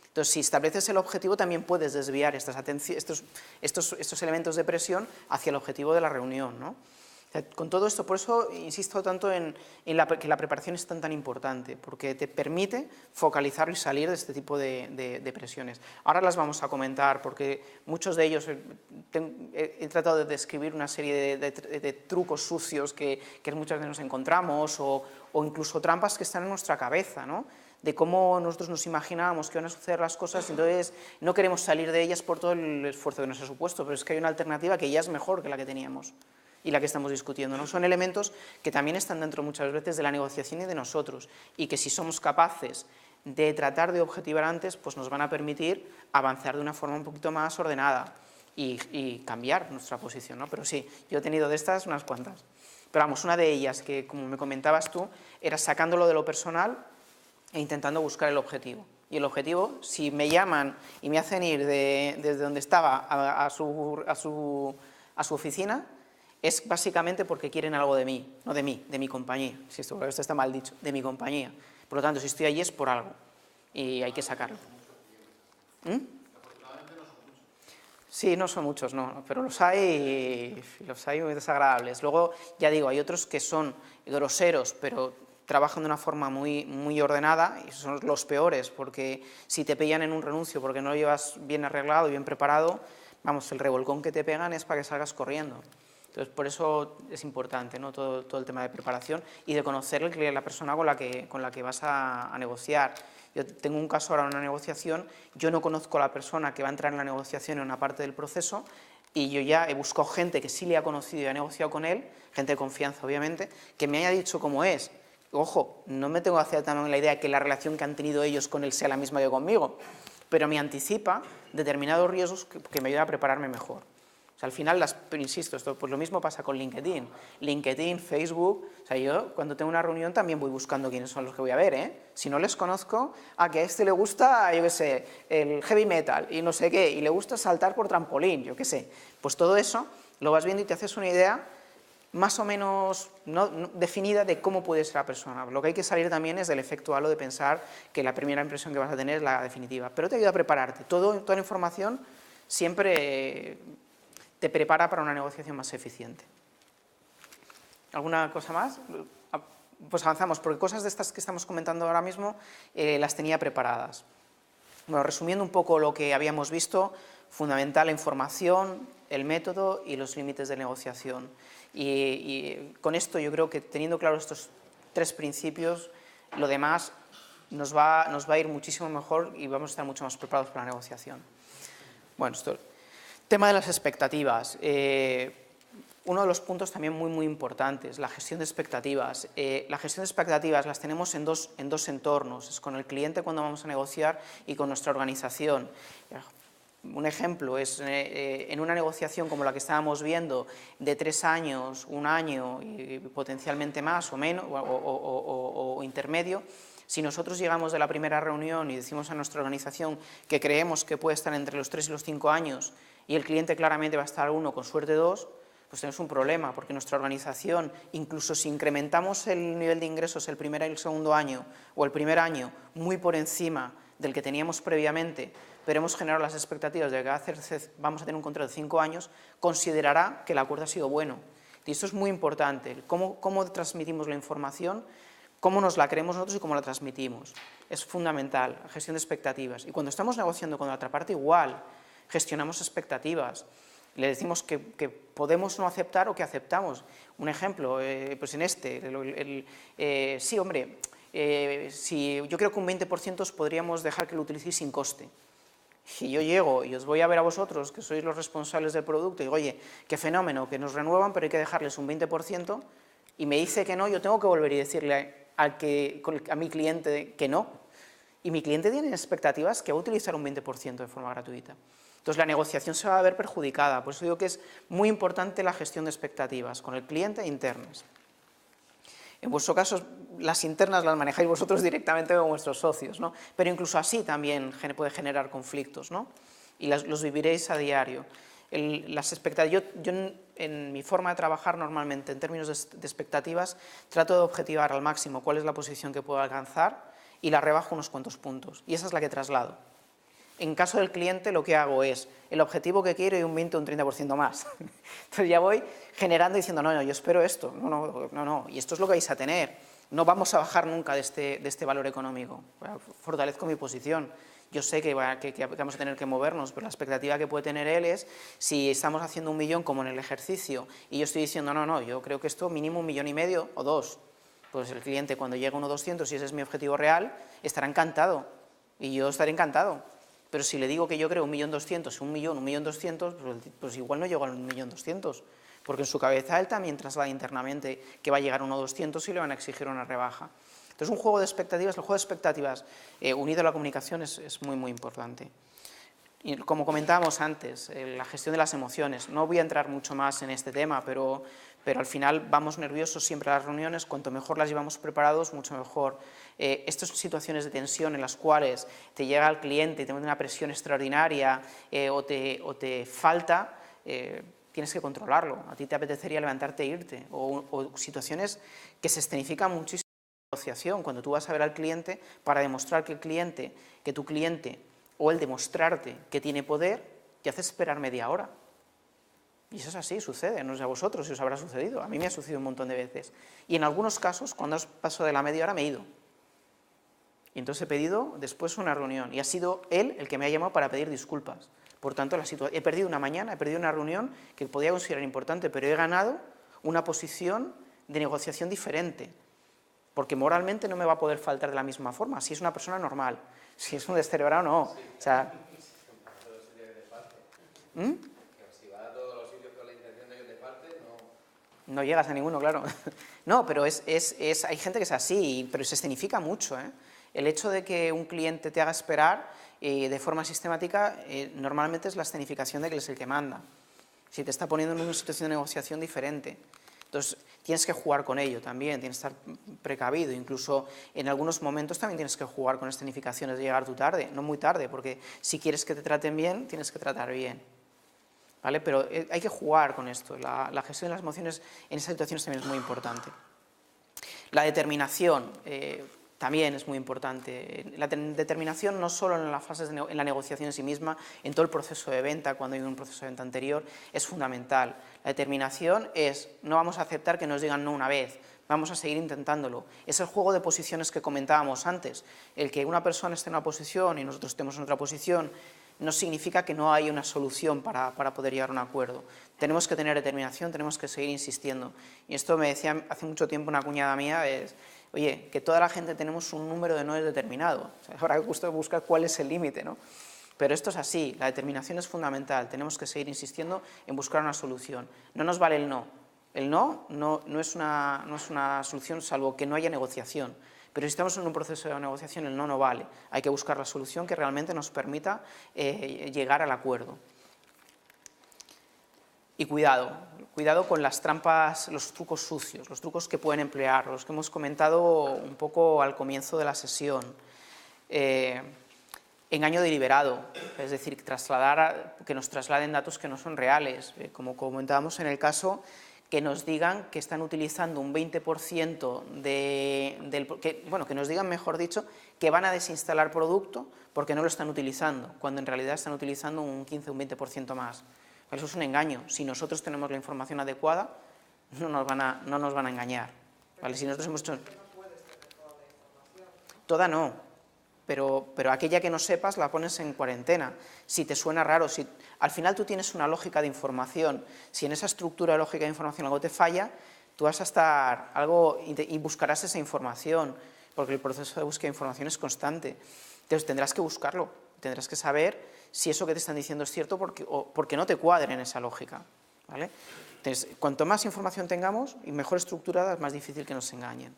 Entonces, si estableces el objetivo, también puedes desviar estos elementos de presión hacia el objetivo de la reunión, ¿no? O sea, con todo esto, por eso insisto tanto en que la preparación es tan importante, porque te permite focalizar y salir de este tipo de presiones. Ahora las vamos a comentar, porque muchos de ellos he tratado de describir una serie de trucos sucios que muchas veces nos encontramos, o incluso trampas que están en nuestra cabeza, ¿no? De cómo nosotros nos imaginábamos que van a suceder las cosas, entonces no queremos salir de ellas por todo el esfuerzo que nos ha supuesto, pero es que hay una alternativa que ya es mejor que la que teníamos y la que estamos discutiendo, ¿no? Son elementos que también están dentro muchas veces de la negociación y de nosotros, y que si somos capaces de tratar de objetivar antes, pues nos van a permitir avanzar de una forma un poquito más ordenada y cambiar nuestra posición, ¿no? Pero sí, yo he tenido de estas unas cuantas. Pero vamos, una de ellas, que como me comentabas tú, era sacándolo de lo personal e intentando buscar el objetivo. Y el objetivo, si me llaman y me hacen ir desde donde estaba a su oficina, es básicamente porque quieren algo de mí, no de mí, de mi compañía. Si esto está mal dicho, de mi compañía. Por lo tanto, si estoy allí es por algo y hay que sacarlo. Sí, no son muchos, no, pero los hay muy desagradables. Luego, ya digo, hay otros que son groseros, pero trabajan de una forma muy ordenada, y son los peores, porque si te pillan en un renuncio porque no lo llevas bien arreglado y bien preparado, vamos, el revolcón que te pegan es para que salgas corriendo. Entonces, por eso es importante, ¿no?, todo el tema de preparación y de conocer la persona con la que vas a negociar. Yo tengo un caso ahora en una negociación, yo no conozco a la persona que va a entrar en la negociación en una parte del proceso, y yo ya he buscado gente que sí le ha conocido y ha negociado con él, gente de confianza obviamente, que me haya dicho cómo es. Ojo, no me tengo que hacer también la idea de que la relación que han tenido ellos con él sea la misma que conmigo, pero me anticipa determinados riesgos que me ayudan a prepararme mejor. O sea, al final, pero insisto, pues lo mismo pasa con LinkedIn. LinkedIn, Facebook, o sea, yo cuando tengo una reunión también voy buscando quiénes son los que voy a ver, ¿eh? Si no les conozco, a que a este le gusta, yo qué sé, el heavy metal y no sé qué, y le gusta saltar por trampolín, yo qué sé. Pues todo eso lo vas viendo y te haces una idea más o menos no definida de cómo puede ser la persona. Lo que hay que salir también es del efecto halo de pensar que la primera impresión que vas a tener es la definitiva, pero te ayuda a prepararte. Toda la información siempre te prepara para una negociación más eficiente. ¿Alguna cosa más? Pues avanzamos, porque cosas de estas que estamos comentando ahora mismo las tenía preparadas. Bueno, resumiendo un poco lo que habíamos visto, fundamental la información, el método y los límites de negociación. Y con esto yo creo que teniendo claros estos tres principios, lo demás nos va a ir muchísimo mejor y vamos a estar mucho más preparados para la negociación. Bueno, tema de las expectativas. Uno de los puntos también muy importantes, la gestión de expectativas. La gestión de expectativas las tenemos en dos entornos, es con el cliente cuando vamos a negociar y con nuestra organización. Un ejemplo es en una negociación como la que estábamos viendo de 3 años, 1 año y potencialmente más o menos o intermedio. Si nosotros llegamos de la primera reunión y decimos a nuestra organización que creemos que puede estar entre los 3 y los 5 años y el cliente claramente va a estar 1, con suerte 2, pues tenemos un problema, porque nuestra organización, incluso si incrementamos el nivel de ingresos el primer y el segundo año o el primer año muy por encima del que teníamos previamente, pero hemos generado las expectativas de que vamos a tener un contrato de 5 años, considerará que el acuerdo ha sido bueno. Y esto es muy importante, cómo transmitimos la información, cómo nos la creemos nosotros y cómo la transmitimos. Es fundamental, la gestión de expectativas. Y cuando estamos negociando con la otra parte, igual, gestionamos expectativas. Le decimos que podemos no aceptar o que aceptamos. Un ejemplo, pues en sí, hombre, yo creo que un 20% os podríamos dejar que lo utilicéis sin coste. Si yo llego y os voy a ver a vosotros, que sois los responsables del producto, y digo, oye, qué fenómeno, que nos renuevan, pero hay que dejarles un 20%, y me dice que no, yo tengo que volver y decirle a mi cliente que no. Y mi cliente tiene expectativas que va a utilizar un 20% de forma gratuita. Entonces la negociación se va a ver perjudicada, por eso digo que es muy importante la gestión de expectativas con el cliente e internas. En vuestro caso, las internas las manejáis vosotros directamente con vuestros socios, ¿no? Pero incluso así también puede generar conflictos, ¿no? Y los viviréis a diario. Las expectativas, yo en mi forma de trabajar normalmente en términos de expectativas trato de objetivar al máximo cuál es la posición que puedo alcanzar y la rebajo unos cuantos puntos, y esa es la que traslado. En caso del cliente lo que hago es el objetivo que quiero y un 20 o un 30% más. Entonces ya voy generando y diciendo, no, yo espero esto, no, y esto es lo que vais a tener. No vamos a bajar nunca de este valor económico. Fortalezco mi posición. Yo sé que vamos a tener que movernos, pero la expectativa que puede tener él es, si estamos haciendo 1 millón como en el ejercicio, y yo estoy diciendo, no, yo creo que esto mínimo 1,5 millones o 2. Pues el cliente cuando llega a 1,200, y ese es mi objetivo real, estará encantado, y yo estaré encantado. Pero si le digo que yo creo 1.200.000, 1.200.000, pues igual no llego al 1.200.000, porque en su cabeza él también traslada internamente que va a llegar a 1.200.000 y le van a exigir una rebaja. Entonces un juego de expectativas, el juego de expectativas unido a la comunicación es muy importante. Y como comentábamos antes, la gestión de las emociones. No voy a entrar mucho más en este tema, pero al final vamos nerviosos siempre a las reuniones, cuanto mejor las llevamos preparados, mucho mejor. Estas situaciones de tensión en las cuales te llega el cliente y te mete una presión extraordinaria o te falta, tienes que controlarlo. A ti te apetecería levantarte e irte. O situaciones que se escenifican muchísimo en la negociación, cuando tú vas a ver al cliente para demostrar que tu cliente o el demostrarte que tiene poder, te hace esperar media hora. Y eso es así, sucede, no sé a vosotros si os habrá sucedido, a mí me ha sucedido un montón de veces. Y en algunos casos, cuando paso de la media hora, me he ido. Y entonces he pedido después una reunión, y ha sido él el que me ha llamado para pedir disculpas. Por tanto, he perdido una mañana, he perdido una reunión que podía considerar importante, pero he ganado una posición de negociación diferente, porque moralmente no me va a poder faltar de la misma forma, si es una persona normal. Si es un descerebrado, no. O sea, Si vas a todos los sitios con la intención de que te falte, no... No llegas a ninguno, claro. No, pero hay gente que es así, pero se escenifica mucho, ¿eh? El hecho de que un cliente te haga esperar de forma sistemática, normalmente es la escenificación de que él es el que manda. Si te está poniendo en una situación de negociación diferente. Entonces, tienes que jugar con ello también, tienes que estar precavido, incluso en algunos momentos también tienes que jugar con escenificaciones de llegar tú tarde, no muy tarde, porque si quieres que te traten bien, tienes que tratar bien, ¿vale? Pero hay que jugar con esto, la gestión de las emociones en esas situaciones también es muy importante. La determinación también es muy importante. La determinación no solo en las fases en la negociación en sí misma, en todo el proceso de venta, cuando hay un proceso de venta anterior, es fundamental. La determinación es, no vamos a aceptar que nos digan no una vez, vamos a seguir intentándolo. Es el juego de posiciones que comentábamos antes. El que una persona esté en una posición y nosotros estemos en otra posición no significa que no haya una solución para poder llegar a un acuerdo. Tenemos que tener determinación, tenemos que seguir insistiendo. Y esto me decía hace mucho tiempo una cuñada mía, oye, que toda la gente tenemos un número de noes determinado. O sea, habrá que buscar cuál es el límite, ¿no? Pero esto es así, la determinación es fundamental, tenemos que seguir insistiendo en buscar una solución. No nos vale el no. El no es una solución salvo que no haya negociación. Pero si estamos en un proceso de negociación, el no vale. Hay que buscar la solución que realmente nos permita llegar al acuerdo. Y cuidado con las trampas, los trucos sucios, los trucos que pueden emplear, los que hemos comentado un poco al comienzo de la sesión. Engaño deliberado, es decir, que nos trasladen datos que no son reales, como comentábamos en el caso, que nos digan que están utilizando un 20% que nos digan, mejor dicho, que van a desinstalar producto porque no lo están utilizando, cuando en realidad están utilizando un 15 o un 20% más. Eso es un engaño. Si nosotros tenemos la información adecuada, no nos van a engañar. ¿Vale? Si nosotros hemos hecho... Toda no, pero aquella que no sepas la pones en cuarentena. Si te suena raro, si al final tú tienes una lógica de información, si en esa estructura de lógica de información algo te falla, tú vas a estar y buscarás esa información, porque el proceso de búsqueda de información es constante. Entonces tendrás que buscarlo, tendrás que saber si eso que te están diciendo es cierto porque no te cuadre en esa lógica, ¿vale? Entonces, cuanto más información tengamos y mejor estructurada, es más difícil que nos engañen.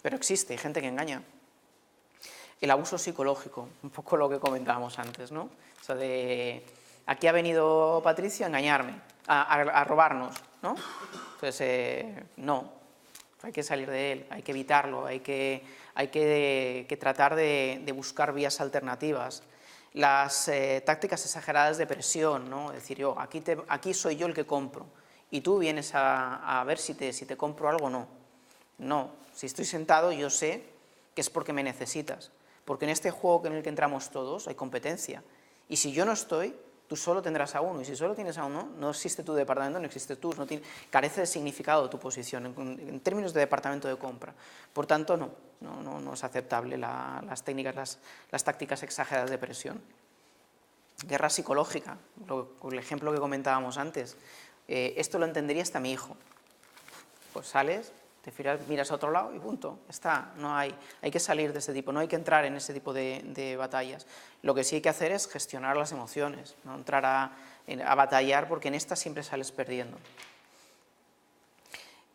Pero existe, hay gente que engaña. El abuso psicológico, un poco lo que comentábamos antes, ¿no? O sea, aquí ha venido Patricia a engañarme, a robarnos, ¿no? Entonces, no, hay que salir de él, hay que evitarlo, hay que tratar de buscar vías alternativas. Las tácticas exageradas de presión, ¿no? Es decir, aquí soy yo el que compro y tú vienes a ver si te compro algo o no. No, si estoy sentado yo sé que es porque me necesitas, porque en este juego en el que entramos todos hay competencia y si yo no estoy, tú solo tendrás a uno y si solo tienes a uno, no existe tu departamento, no existe tú, carece de significado tu posición en términos de departamento de compra. Por tanto, no es aceptable las tácticas exageradas de presión. Guerra psicológica, el ejemplo que comentábamos antes. Esto lo entendería hasta mi hijo. Pues sales, te miras a otro lado y punto, está, hay que salir de este tipo, no hay que entrar en ese tipo de batallas. Lo que sí hay que hacer es gestionar las emociones, no entrar a batallar porque en estas siempre sales perdiendo.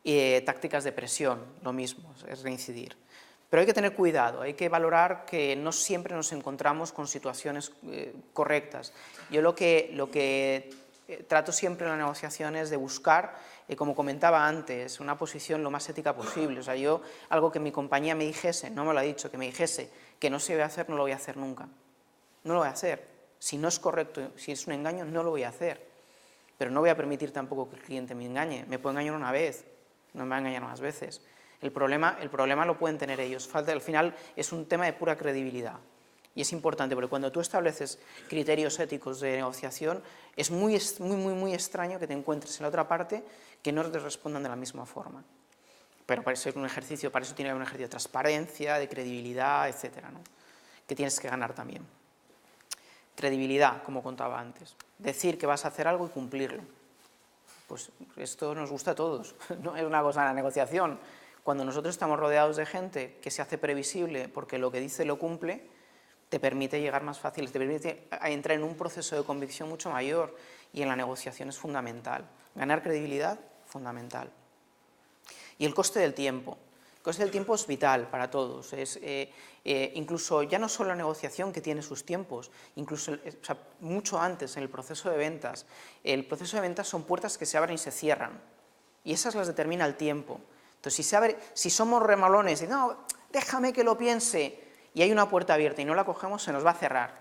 Y tácticas de presión, lo mismo, es reincidir. Pero hay que tener cuidado, hay que valorar que no siempre nos encontramos con situaciones correctas. Yo lo que trato siempre en la negociación es de buscar, como comentaba antes, una posición lo más ética posible. O sea, yo, algo que mi compañía me dijese, no me lo ha dicho, que me dijese que no se iba a hacer, no lo voy a hacer nunca. No lo voy a hacer. Si no es correcto, si es un engaño, no lo voy a hacer. Pero no voy a permitir tampoco que el cliente me engañe. Me puede engañar una vez, no me va a engañar más veces. El problema lo pueden tener ellos. Al final es un tema de pura credibilidad. Y es importante, porque cuando tú estableces criterios éticos de negociación, es muy extraño que te encuentres en la otra parte que no te respondan de la misma forma. Pero para eso tiene que haber un ejercicio de transparencia, de credibilidad, etcétera, ¿no? Que tienes que ganar también. Credibilidad, como contaba antes. Decir que vas a hacer algo y cumplirlo. Pues esto nos gusta a todos, no es una cosa de la negociación. Cuando nosotros estamos rodeados de gente que se hace previsible porque lo que dice lo cumple, te permite llegar más fácil, te permite entrar en un proceso de convicción mucho mayor, y en la negociación es fundamental. Ganar credibilidad, fundamental. Y el coste del tiempo. El coste del tiempo es vital para todos. Incluso ya no solo la negociación, que tiene sus tiempos, incluso mucho antes en el proceso de ventas. El proceso de ventas son puertas que se abren y se cierran, y esas las determina el tiempo. Entonces, si somos remalones y no, déjame que lo piense, y hay una puerta abierta y no la cogemos, se nos va a cerrar.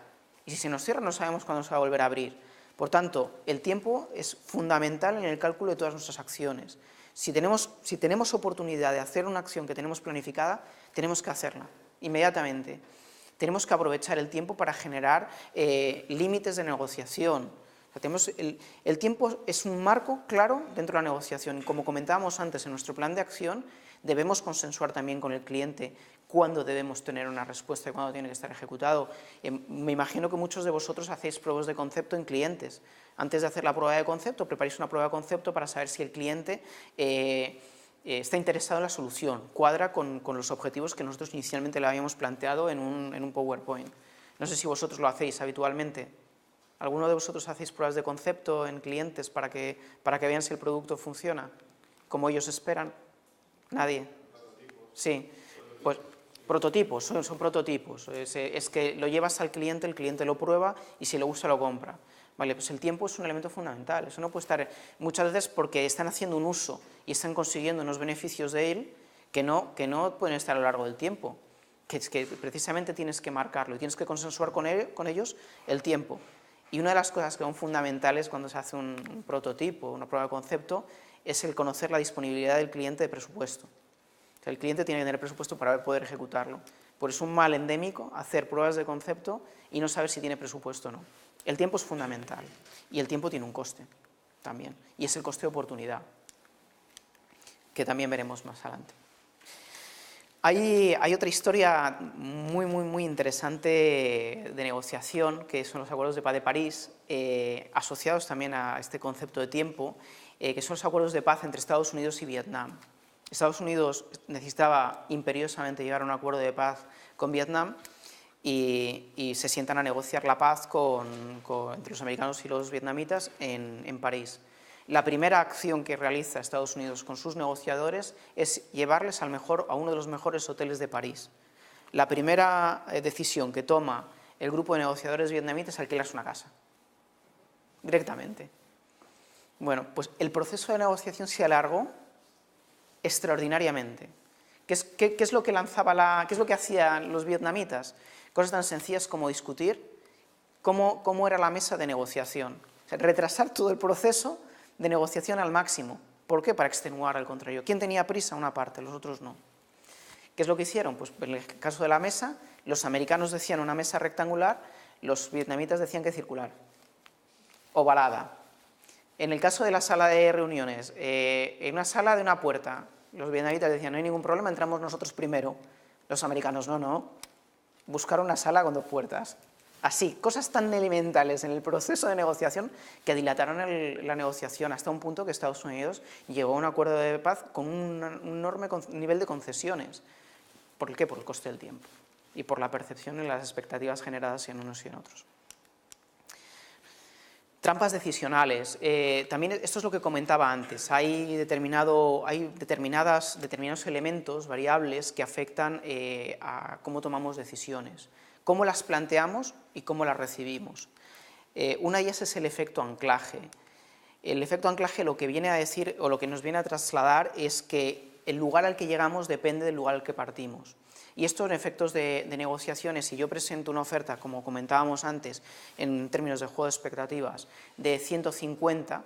Y si se nos cierra, no sabemos cuándo se va a volver a abrir. Por tanto, el tiempo es fundamental en el cálculo de todas nuestras acciones. Si tenemos oportunidad de hacer una acción que tenemos planificada, tenemos que hacerla inmediatamente. Tenemos que aprovechar el tiempo para generar límites de negociación. El tiempo es un marco claro dentro de la negociación. Como comentábamos antes en nuestro plan de acción, debemos consensuar también con el cliente cuándo debemos tener una respuesta y cuándo tiene que estar ejecutado. Me imagino que muchos de vosotros hacéis pruebas de concepto en clientes. Antes de hacer la prueba de concepto, preparáis una prueba de concepto para saber si el cliente está interesado en la solución, cuadra con los objetivos que nosotros inicialmente le habíamos planteado en un PowerPoint. No sé si vosotros lo hacéis habitualmente. ¿Alguno de vosotros hacéis pruebas de concepto en clientes para que vean si el producto funciona como ellos esperan? ¿Nadie? Sí, pues prototipos, son prototipos. Es que lo llevas al cliente, el cliente lo prueba y si lo usa lo compra. Vale, pues el tiempo es un elemento fundamental. Eso no puede estar muchas veces porque están haciendo un uso y están consiguiendo unos beneficios de él que no pueden estar a lo largo del tiempo. Que es que precisamente tienes que marcarlo y tienes que consensuar con ellos el tiempo. Y una de las cosas que son fundamentales cuando se hace un prototipo, una prueba de concepto, es el conocer la disponibilidad del cliente de presupuesto. O sea, el cliente tiene que tener presupuesto para poder ejecutarlo. Por eso es un mal endémico hacer pruebas de concepto y no saber si tiene presupuesto o no. El tiempo es fundamental y el tiempo tiene un coste también, y es el coste de oportunidad, que también veremos más adelante. Hay otra historia muy interesante de negociación, que son los acuerdos de paz de París, asociados también a este concepto de tiempo, que son los acuerdos de paz entre Estados Unidos y Vietnam. Estados Unidos necesitaba imperiosamente llegar a un acuerdo de paz con Vietnam y se sientan a negociar la paz entre los americanos y los vietnamitas en París. La primera acción que realiza Estados Unidos con sus negociadores es llevarles a uno de los mejores hoteles de París. La primera decisión que toma el grupo de negociadores vietnamitas es alquilarse una casa, directamente. Bueno, pues el proceso de negociación se alargó extraordinariamente. ¿Qué es lo que qué es lo que hacían los vietnamitas? Cosas tan sencillas como discutir cómo era la mesa de negociación. O sea, retrasar todo el proceso de negociación al máximo. ¿Por qué? Para extenuar al contrario. ¿Quién tenía prisa? Una parte, los otros no. ¿Qué es lo que hicieron? Pues en el caso de la mesa, los americanos decían una mesa rectangular, los vietnamitas decían que circular, ovalada. En el caso de la sala de reuniones, en una sala de una puerta, los vietnamitas decían no hay ningún problema, entramos nosotros primero. Los americanos no, buscaron una sala con 2 puertas. Así, cosas tan elementales en el proceso de negociación que dilataron la negociación hasta un punto que Estados Unidos llegó a un acuerdo de paz con un enorme nivel de concesiones. ¿Por qué? Por el coste del tiempo y por la percepción y las expectativas generadas en unos y en otros. Trampas decisionales. También esto es lo que comentaba antes. Hay determinados elementos, variables, que afectan a cómo tomamos decisiones, cómo las planteamos y cómo las recibimos. Una de ellas es el efecto anclaje. El efecto anclaje lo que viene a decir, o lo que nos viene a trasladar, es que el lugar al que llegamos depende del lugar al que partimos. Y esto en efectos de negociaciones, si yo presento una oferta, como comentábamos antes, en términos de juego de expectativas, de 150,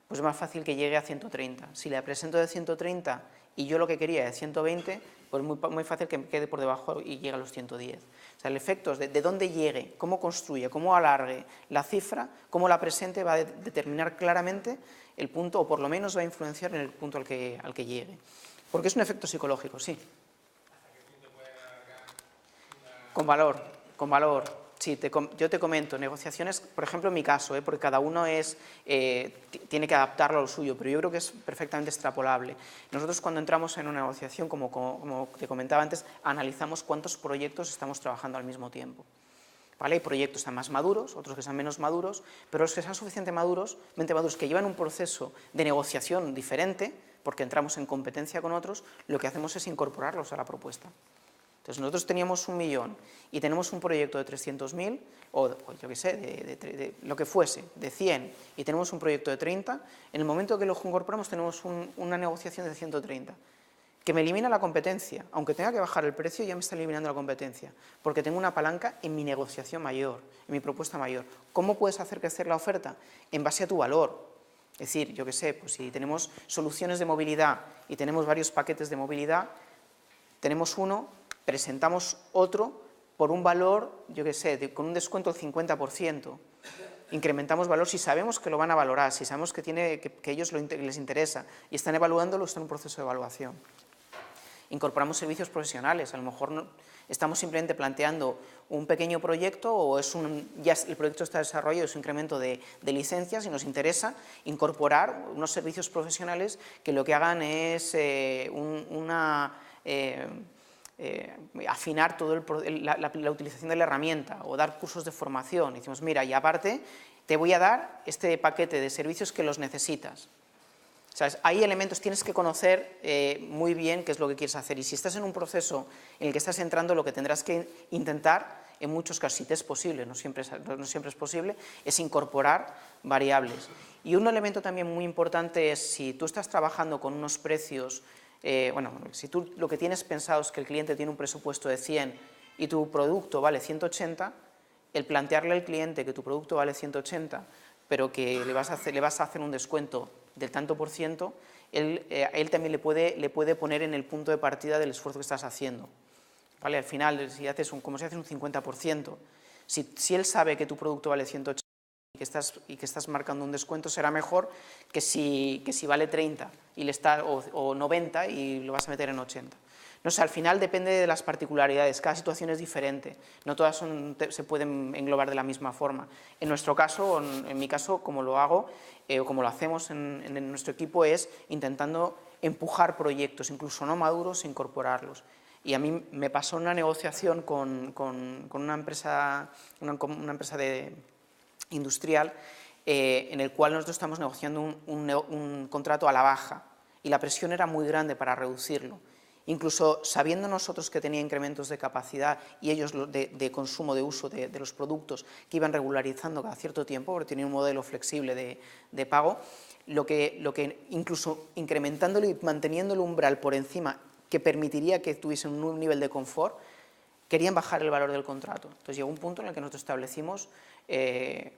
pues es más fácil que llegue a 130. Si la presento de 130 y yo lo que quería es 120, pues es muy fácil que me quede por debajo y llegue a los 110. O sea, el efecto de dónde llegue, cómo construye, cómo alargue la cifra, cómo la presente, va a determinar claramente el punto, o por lo menos va a influenciar en el punto al que llegue. Porque es un efecto psicológico, sí. Con valor. Sí, yo te comento, negociaciones, por ejemplo, en mi caso, porque cada uno tiene que adaptarlo a lo suyo, pero yo creo que es perfectamente extrapolable. Nosotros cuando entramos en una negociación, como te comentaba antes, analizamos cuántos proyectos estamos trabajando al mismo tiempo. ¿Vale? Hay proyectos que están más maduros, otros que están menos maduros, pero los que sean suficientemente maduros, que llevan un proceso de negociación diferente, porque entramos en competencia con otros, lo que hacemos es incorporarlos a la propuesta. Entonces nosotros teníamos 1 millón y tenemos un proyecto de 300.000, o yo qué sé, de lo que fuese, de 100, y tenemos un proyecto de 30, en el momento que lo incorporamos tenemos una negociación de 130, que me elimina la competencia. Aunque tenga que bajar el precio, ya me está eliminando la competencia, porque tengo una palanca en mi negociación mayor, en mi propuesta mayor. ¿Cómo puedes hacer crecer la oferta? En base a tu valor. Es decir, yo qué sé, pues si tenemos soluciones de movilidad y tenemos varios paquetes de movilidad, tenemos uno, presentamos otro por un valor, yo qué sé, con un descuento del 50%. Incrementamos valor si sabemos que lo van a valorar, si sabemos que a ellos les interesa y están evaluándolo, está en un proceso de evaluación. Incorporamos servicios profesionales, a lo mejor estamos simplemente planteando un pequeño proyecto o ya el proyecto está desarrollado, es un incremento de licencias y nos interesa incorporar unos servicios profesionales que lo que hagan es afinar toda la utilización de la herramienta o dar cursos de formación. Y decimos, mira, y aparte te voy a dar este paquete de servicios que los necesitas. ¿Sabes? Hay elementos, tienes que conocer muy bien qué es lo que quieres hacer, y si estás en un proceso en el que estás entrando, lo que tendrás que intentar, en muchos casos, si te es posible, no siempre es posible, es incorporar variables. Y un elemento también muy importante es, si tú estás trabajando con unos precios, si tú lo que tienes pensado es que el cliente tiene un presupuesto de 100 y tu producto vale 180, el plantearle al cliente que tu producto vale 180, pero que le vas a hacer un descuento del tanto por ciento, él también le puede poner en el punto de partida del esfuerzo que estás haciendo. ¿Vale? Al final, como si haces un 50%, si él sabe que tu producto vale 180 y que estás marcando un descuento, será mejor que si vale 30 o 90 y lo vas a meter en 80. No sé, al final depende de las particularidades, cada situación es diferente, no todas se pueden englobar de la misma forma. En nuestro caso, en mi caso, como lo hago, o como lo hacemos en nuestro equipo, es intentando empujar proyectos, incluso no maduros, e incorporarlos. Y a mí me pasó una negociación con una empresa industrial, en el cual nosotros estamos negociando un contrato a la baja, y la presión era muy grande para reducirlo. Incluso sabiendo nosotros que tenía incrementos de capacidad y ellos de consumo, de uso de los productos, que iban regularizando cada cierto tiempo, porque tenían un modelo flexible de pago, lo que incluso incrementándolo y manteniendo el umbral por encima, que permitiría que tuviesen un nivel de confort, querían bajar el valor del contrato. Entonces llegó un punto en el que nosotros establecimos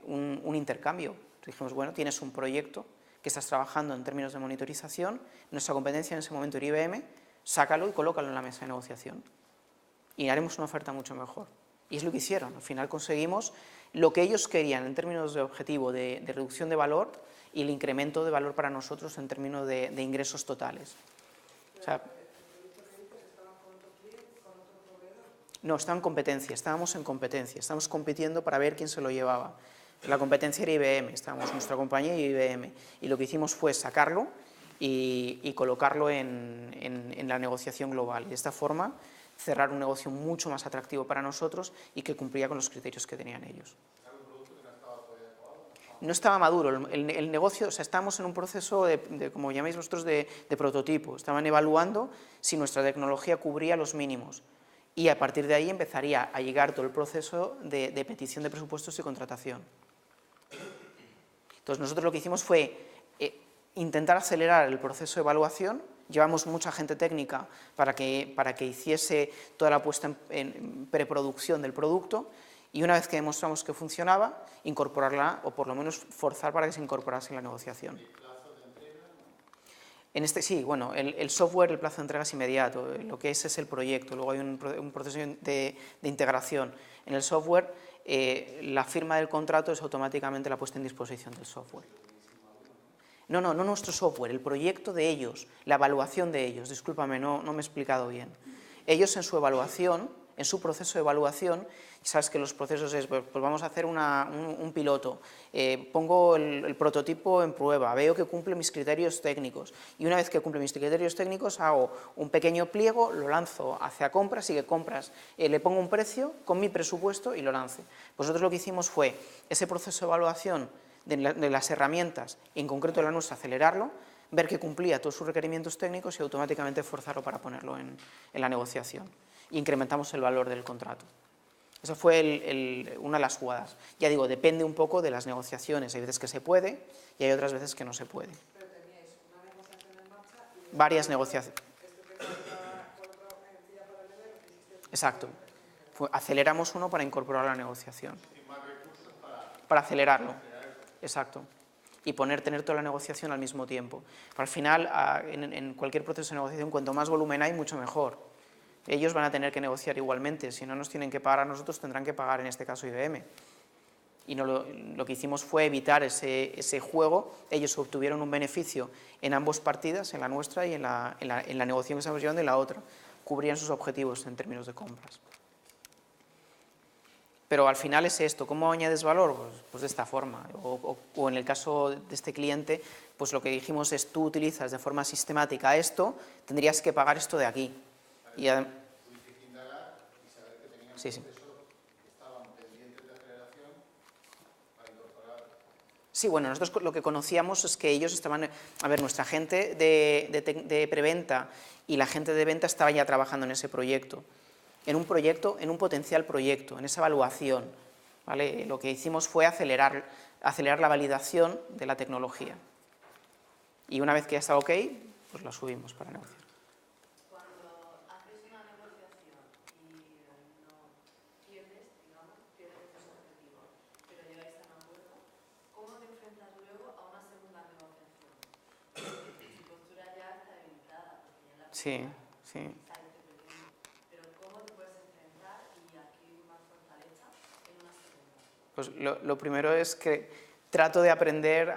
un intercambio. Entonces dijimos, bueno, tienes un proyecto que estás trabajando en términos de monitorización, nuestra competencia en ese momento era IBM, sácalo y colócalo en la mesa de negociación y haremos una oferta mucho mejor. Y es lo que hicieron. Al final conseguimos lo que ellos querían en términos de objetivo de reducción de valor y el incremento de valor para nosotros en términos de ingresos totales. O sea, no, estaban en competencia, estábamos en competencia, estábamos compitiendo para ver quién se lo llevaba. La competencia era IBM, estábamos nuestra compañía y IBM, y lo que hicimos fue sacarlo y colocarlo en la negociación global. Y de esta forma cerrar un negocio mucho más atractivo para nosotros y que cumplía con los criterios que tenían ellos. no estaba maduro, el negocio, o sea, estábamos en un proceso como llamáis vosotros, de prototipo, estaban evaluando si nuestra tecnología cubría los mínimos y a partir de ahí empezaría a llegar todo el proceso de petición de presupuestos y contratación. Entonces nosotros lo que hicimos fue intentar acelerar el proceso de evaluación, llevamos mucha gente técnica para que hiciese toda la puesta en preproducción del producto y una vez que demostramos que funcionaba, incorporarla o por lo menos forzar para que se incorporase en la negociación. ¿El plazo de entrega? Sí, bueno, el software, el plazo de entrega es inmediato, lo que es el proyecto, luego hay un proceso de integración. En el software, la firma del contrato es automáticamente la puesta en disposición del software. No nuestro software, el proyecto de ellos, la evaluación de ellos, discúlpame, no me he explicado bien. Ellos en su evaluación, en su proceso de evaluación, sabes que los procesos es, pues vamos a hacer un piloto, pongo el prototipo en prueba, veo que cumple mis criterios técnicos y una vez que cumple mis criterios técnicos hago un pequeño pliego, lo lanzo hacia compras y que compras, le pongo un precio con mi presupuesto y lo lance. Nosotros lo que hicimos fue ese proceso de evaluación de las herramientas, y en concreto la nuestra, acelerarlo, ver que cumplía todos sus requerimientos técnicos y automáticamente forzarlo para ponerlo en la negociación. Y incrementamos el valor del contrato. Esa fue una de las jugadas. Ya digo, depende un poco de las negociaciones. Hay veces que se puede y hay otras veces que no se puede. Pero teníais una negociación en marcha y... Varias negociaciones. Esto que está por otra vía paralela, lo que hiciste... Exacto. Aceleramos uno para incorporar la negociación. Y más recursos Para acelerarlo. Exacto. Y tener toda la negociación al mismo tiempo. Al final, en cualquier proceso de negociación, cuanto más volumen hay, mucho mejor. Ellos van a tener que negociar igualmente. Si no nos tienen que pagar a nosotros, tendrán que pagar, en este caso, IBM. Y lo que hicimos fue evitar ese juego. Ellos obtuvieron un beneficio en ambas partidas, en la nuestra y en la negociación que estamos llevando y la otra. Cubrían sus objetivos en términos de compras. Pero al final es esto, ¿cómo añades valor? Pues de esta forma, o en el caso de este cliente, pues lo que dijimos es, tú utilizas de forma sistemática esto, tendrías que pagar esto de aquí. Y tuviste que indagar y saber que tenían sí. procesos que estaban pendientes de aceleración para incorporar. Sí, bueno, nosotros lo que conocíamos es que ellos estaban, a ver, nuestra gente de preventa y la gente de venta estaba ya trabajando en ese proyecto. En un potencial proyecto, en esa evaluación, ¿vale? Lo que hicimos fue acelerar la validación de la tecnología. Y una vez que ya está ok, pues la subimos para negociar. Cuando haces una negociación y no pierdes, digamos, pierdes tus objetivos, pero llegáis a un acuerdo, ¿cómo te enfrentas luego a una segunda negociación? Porque tu postura ya está debilitada, porque ya la Sí. Pues lo primero es que trato de aprender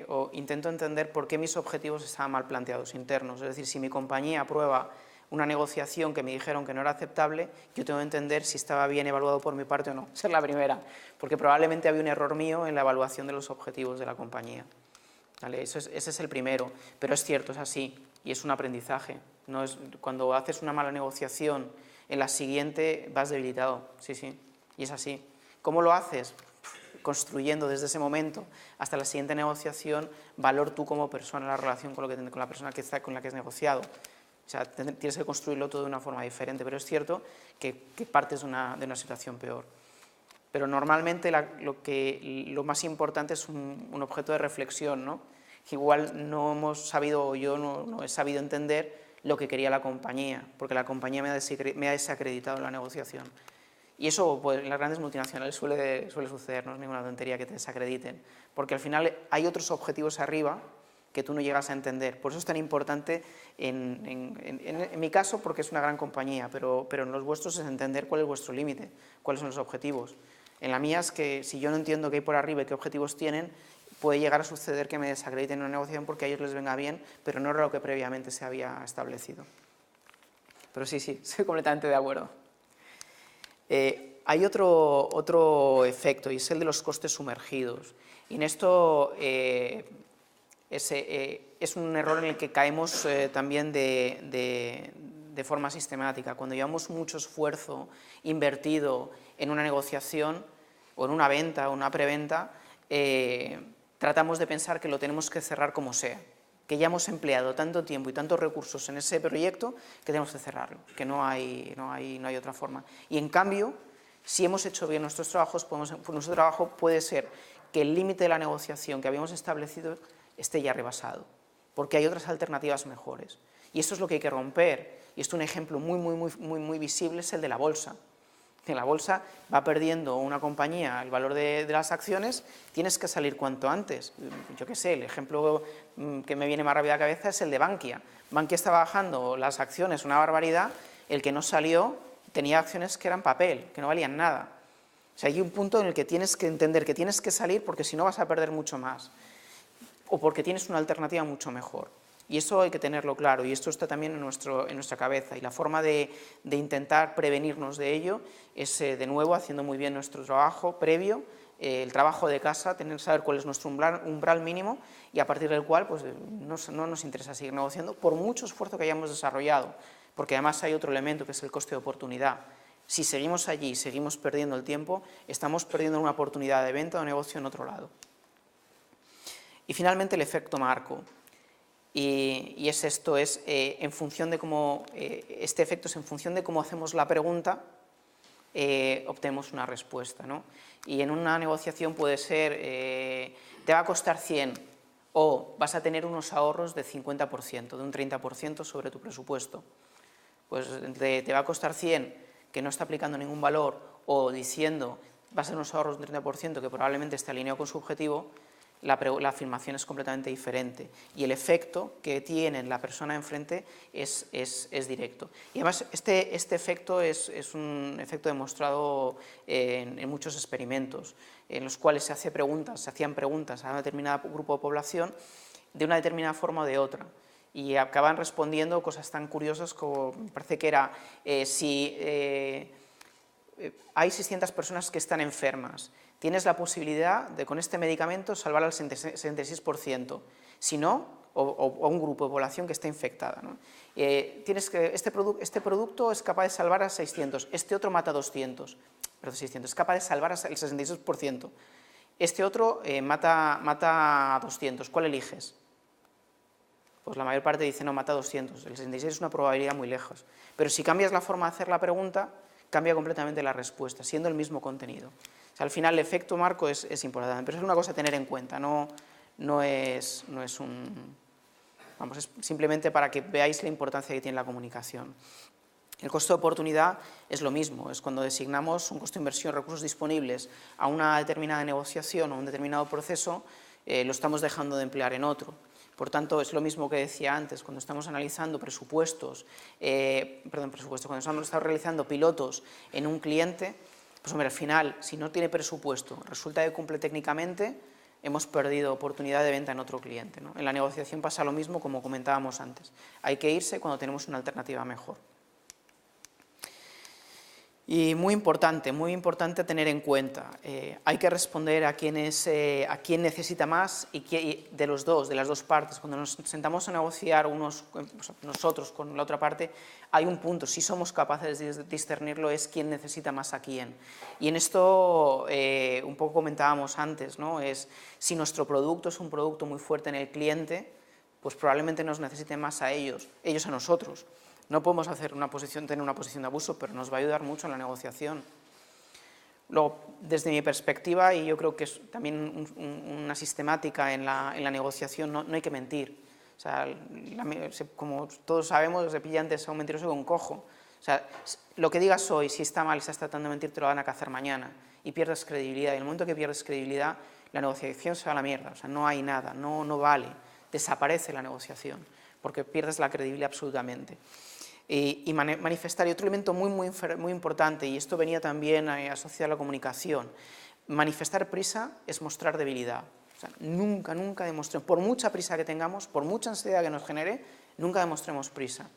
o intento entender por qué mis objetivos estaban mal planteados internos. Es decir, si mi compañía aprueba una negociación que me dijeron que no era aceptable, yo tengo que entender si estaba bien evaluado por mi parte o no. Esa es la primera, porque probablemente había un error mío en la evaluación de los objetivos de la compañía. ¿Vale? Ese es el primero, pero es cierto, es así, y es un aprendizaje. No es, cuando haces una mala negociación, en la siguiente vas debilitado, sí, y es así. ¿Cómo lo haces? Construyendo desde ese momento hasta la siguiente negociación valor tú como persona, la relación con la persona con la que has negociado. O sea, tienes que construirlo todo de una forma diferente, pero es cierto que partes de una situación peor. Pero normalmente lo más importante es un objeto de reflexión, ¿no? Que igual no hemos sabido, o yo no he sabido entender lo que quería la compañía, porque la compañía me ha desacreditado en la negociación. Y eso, pues, en las grandes multinacionales suele suceder, no es ninguna tontería que te desacrediten, porque al final hay otros objetivos arriba que tú no llegas a entender. Por eso es tan importante, en mi caso, porque es una gran compañía, pero en los vuestros es entender cuál es vuestro límite, cuáles son los objetivos. En la mía es que si yo no entiendo qué hay por arriba y qué objetivos tienen, puede llegar a suceder que me desacrediten en una negociación porque a ellos les venga bien, pero no era lo que previamente se había establecido. Pero sí, estoy completamente de acuerdo. Hay otro efecto y es el de los costes sumergidos. Y en esto es un error en el que caemos también de forma sistemática. Cuando llevamos mucho esfuerzo invertido en una negociación o en una venta o una preventa, tratamos de pensar que lo tenemos que cerrar como sea, que ya hemos empleado tanto tiempo y tantos recursos en ese proyecto que tenemos que cerrarlo, que no hay otra forma. Y en cambio, si hemos hecho bien nuestros trabajos, nuestro trabajo puede ser que el límite de la negociación que habíamos establecido esté ya rebasado, porque hay otras alternativas mejores. Y esto es lo que hay que romper. Y esto, un ejemplo muy visible es el de la bolsa. En la bolsa va perdiendo una compañía el valor de las acciones, tienes que salir cuanto antes. Yo qué sé, el ejemplo que me viene más rápido a la cabeza es el de Bankia. Bankia estaba bajando las acciones una barbaridad, el que no salió tenía acciones que eran papel, que no valían nada. O sea, hay un punto en el que tienes que entender que tienes que salir porque si no vas a perder mucho más, o porque tienes una alternativa mucho mejor. Y eso hay que tenerlo claro, y esto está también en nuestra cabeza, y la forma de intentar prevenirnos de ello es, de nuevo, haciendo muy bien nuestro trabajo previo, el trabajo de casa, saber cuál es nuestro umbral mínimo, y a partir del cual pues, no nos interesa seguir negociando, por mucho esfuerzo que hayamos desarrollado, porque además hay otro elemento que es el coste de oportunidad. Si seguimos allí y seguimos perdiendo el tiempo, estamos perdiendo una oportunidad de venta o negocio en otro lado. Y finalmente el efecto marco. Y es esto, en función de cómo, este efecto es en función de cómo hacemos la pregunta, obtenemos una respuesta, ¿no? Y en una negociación puede ser, te va a costar 100 o vas a tener unos ahorros de 50%, de un 30% sobre tu presupuesto. Pues te va a costar 100, que no está aplicando ningún valor, o diciendo vas a tener unos ahorros de un 30% que probablemente esté alineado con su objetivo, la afirmación es completamente diferente y el efecto que tiene la persona enfrente es directo. Y además este efecto es un efecto demostrado en muchos experimentos, en los cuales se hacían preguntas a un determinado grupo de población de una determinada forma o de otra. Y acaban respondiendo cosas tan curiosas como, me parece que era, si hay 600 personas que están enfermas, tienes la posibilidad de con este medicamento salvar al 76%, si no, o un grupo de población que está infectada, ¿no? Este producto es capaz de salvar a 600, este otro mata a 200, perdón, 600, es capaz de salvar al 66%, este otro mata a 200, ¿cuál eliges? Pues la mayor parte dice no, mata a 200, el 66 es una probabilidad muy lejos, pero si cambias la forma de hacer la pregunta, cambia completamente la respuesta, siendo el mismo contenido. O sea, al final el efecto marco es importante, pero es una cosa a tener en cuenta, no es simplemente para que veáis la importancia que tiene la comunicación. El costo de oportunidad es lo mismo, es cuando designamos un costo de inversión, recursos disponibles a una determinada negociación o un determinado proceso, lo estamos dejando de emplear en otro. Por tanto, es lo mismo que decía antes, cuando estamos analizando cuando estamos realizando pilotos en un cliente, pues hombre, al final, si no tiene presupuesto, resulta que cumple técnicamente, hemos perdido oportunidad de venta en otro cliente, ¿no? En la negociación pasa lo mismo, como comentábamos antes. Hay que irse cuando tenemos una alternativa mejor. Y muy importante tener en cuenta, hay que responder a quién necesita más y de las dos partes. Cuando nos sentamos a negociar nosotros con la otra parte, hay un punto, si somos capaces de discernirlo, es quién necesita más a quién. Y en esto un poco comentábamos antes, ¿no? Si nuestro producto es un producto muy fuerte en el cliente, pues probablemente nos necesite más a ellos a nosotros. No podemos tener una posición de abuso, pero nos va a ayudar mucho en la negociación. Luego, desde mi perspectiva, y yo creo que es también una sistemática en la negociación, no hay que mentir. O sea, como todos sabemos, se pilla antes a un mentiroso que a un cojo. O sea, lo que digas hoy, si está mal y estás tratando de mentir, te lo van a cazar mañana y pierdes credibilidad. Y en el momento que pierdes credibilidad, la negociación se va a la mierda. O sea, no hay nada, no vale. Desaparece la negociación porque pierdes la credibilidad absolutamente. Y manifestar, y otro elemento muy importante, y esto venía también asociado a la comunicación, manifestar prisa es mostrar debilidad. O sea, nunca demostremos, por mucha prisa que tengamos, por mucha ansiedad que nos genere, nunca demostremos prisa,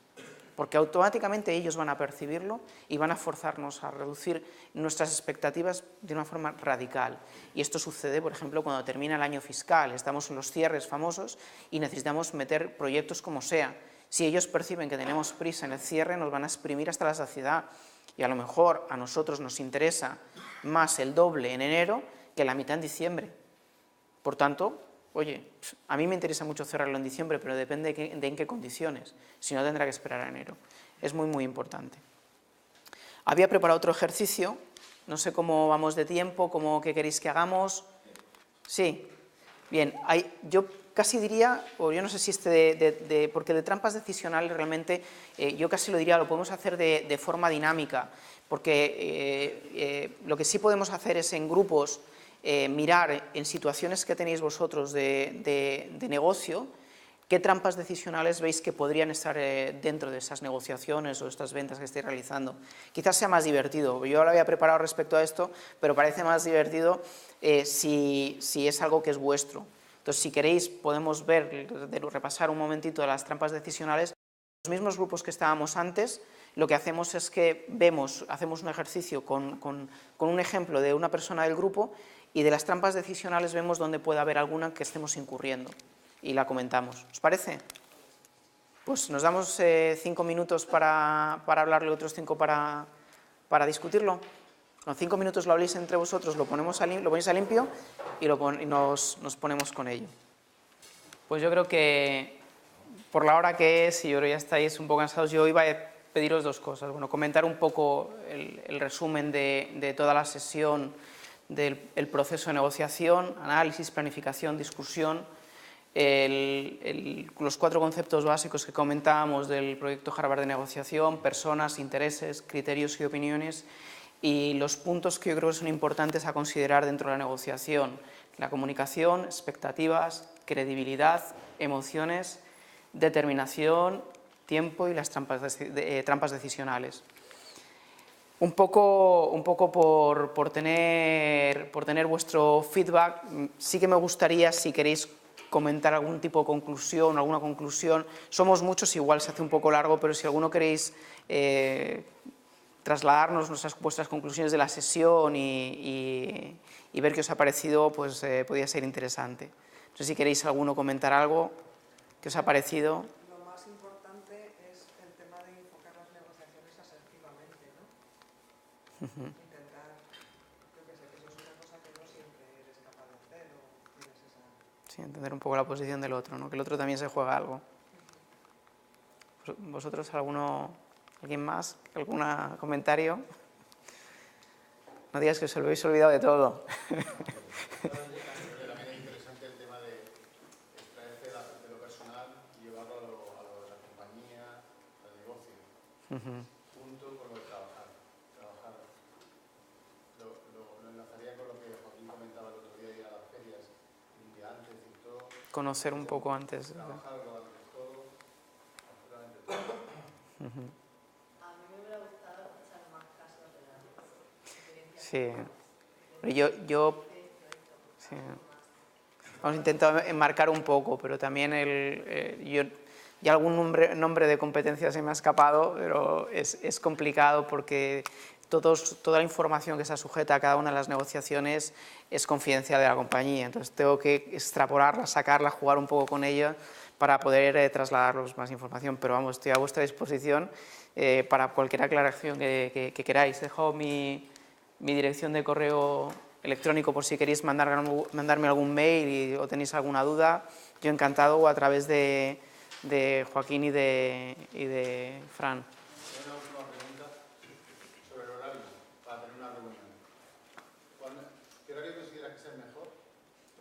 porque automáticamente ellos van a percibirlo y van a forzarnos a reducir nuestras expectativas de una forma radical. Y esto sucede, por ejemplo, cuando termina el año fiscal, estamos en los cierres famosos y necesitamos meter proyectos como sea. Si ellos perciben que tenemos prisa en el cierre, nos van a exprimir hasta la saciedad. Y a lo mejor a nosotros nos interesa más el doble en enero que la mitad en diciembre. Por tanto, oye, a mí me interesa mucho cerrarlo en diciembre, pero depende de en qué condiciones. Si no, tendrá que esperar a enero. Es muy, muy importante. Había preparado otro ejercicio. No sé cómo vamos de tiempo, qué queréis que hagamos. Sí. Bien, yo casi diría, o yo no sé si porque de trampas decisionales realmente, yo casi lo diría, lo podemos hacer de forma dinámica, porque lo que sí podemos hacer es en grupos mirar en situaciones que tenéis vosotros de negocio, qué trampas decisionales veis que podrían estar dentro de esas negociaciones o estas ventas que estáis realizando. Quizás sea más divertido. Yo lo había preparado respecto a esto, pero parece más divertido si es algo que es vuestro. Entonces, si queréis, podemos repasar un momentito de las trampas decisionales. Los mismos grupos que estábamos antes, lo que hacemos es que hacemos un ejercicio con un ejemplo de una persona del grupo y de las trampas decisionales vemos dónde puede haber alguna que estemos incurriendo y la comentamos. ¿Os parece? Pues nos damos 5 minutos para hablarle, otros 5 para discutirlo. Con 5 minutos lo habléis entre vosotros, lo ponéis a limpio y nos ponemos con ello. Pues yo creo que por la hora que es, y yo creo que ya estáis un poco cansados, yo iba a pediros 2 cosas. Bueno, comentar un poco el resumen de toda la sesión del proceso de negociación, análisis, planificación, discusión, los 4 conceptos básicos que comentábamos del proyecto Harvard de negociación, personas, intereses, criterios y opiniones, y los puntos que yo creo que son importantes a considerar dentro de la negociación: la comunicación, expectativas, credibilidad, emociones, determinación, tiempo y las trampas decisionales. Un poco por tener vuestro feedback, sí que me gustaría, si queréis comentar algún tipo de conclusión, alguna conclusión. Somos muchos, igual se hace un poco largo, pero si alguno queréis trasladarnos vuestras conclusiones de la sesión y ver qué os ha parecido, pues podría ser interesante. No sé si queréis alguno comentar algo que os ha parecido. Lo más importante es el tema de enfocar las negociaciones asertivamente, ¿no? Intentar, yo qué sé, que eso es una cosa que no siempre eres capaz de hacer o tienes esa... Sí, entender un poco la posición del otro, ¿no? Que el otro también se juega algo. ¿Vosotros alguien más? ¿Algún comentario? No digas que os habéis olvidado de todo. También es interesante el tema de extraerse de lo personal y llevarlo a la compañía, al negocio, junto con lo de trabajar. Lo enlazaría con lo que Joaquín comentaba el otro día, ir a las ferias un día antes y todo. Conocer un poco antes. Trabajarlo antes todo, absolutamente todo. A mí me hubiera gustado escuchar más casos de la experiencia. Sí. Sí. Vamos a intentar enmarcar un poco, pero también ya algún nombre de competencia se me ha escapado, pero es complicado porque toda la información que está sujeta a cada una de las negociaciones es confidencial de la compañía, entonces tengo que extrapolarla, sacarla, jugar un poco con ella para poder trasladaros más información, pero vamos, estoy a vuestra disposición para cualquier aclaración que queráis. Dejo mi dirección de correo electrónico por si queréis mandarme algún mail o tenéis alguna duda. Yo encantado, o a través de Joaquín y de Fran. Una última pregunta sobre el horario para tener una reunión. ¿Qué horario consideras que es el mejor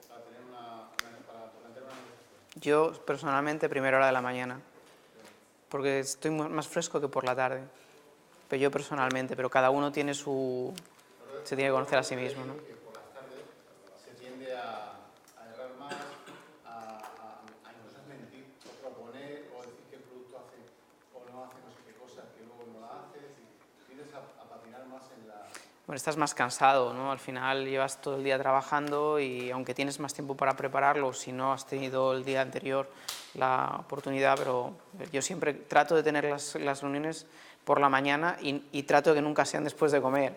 para plantear una negociación? Yo, personalmente, primera hora de la mañana, porque estoy más fresco que por la tarde. Pero yo personalmente, pero cada uno tiene se tiene que conocer a sí mismo, ¿no? Que por las tardes se tiende a errar más, a incluso mentir, o proponer, o decir que el producto hace o no hace no sé qué cosa, que luego no la haces, y tiendes a patinar más en la... Bueno, estás más cansado, ¿no? Al final llevas todo el día trabajando y aunque tienes más tiempo para prepararlo, si no has tenido el día anterior la oportunidad, pero yo siempre trato de tener las reuniones por la mañana y trato de que nunca sean después de comer,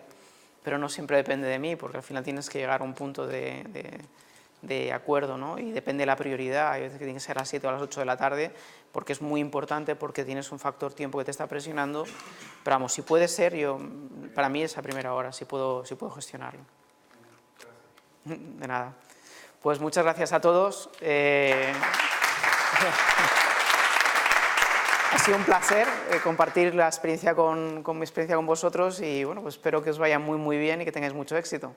pero no siempre depende de mí, porque al final tienes que llegar a un punto de acuerdo, ¿no? Y depende de la prioridad, hay veces que tiene que ser a las 7 o a las 8 de la tarde, porque es muy importante, porque tienes un factor tiempo que te está presionando, pero vamos, si puede ser, para mí es a primera hora, si puedo gestionarlo. De nada. Pues muchas gracias a todos. Ha sido un placer compartir la experiencia con mi experiencia con vosotros y bueno, pues espero que os vaya muy bien y que tengáis mucho éxito.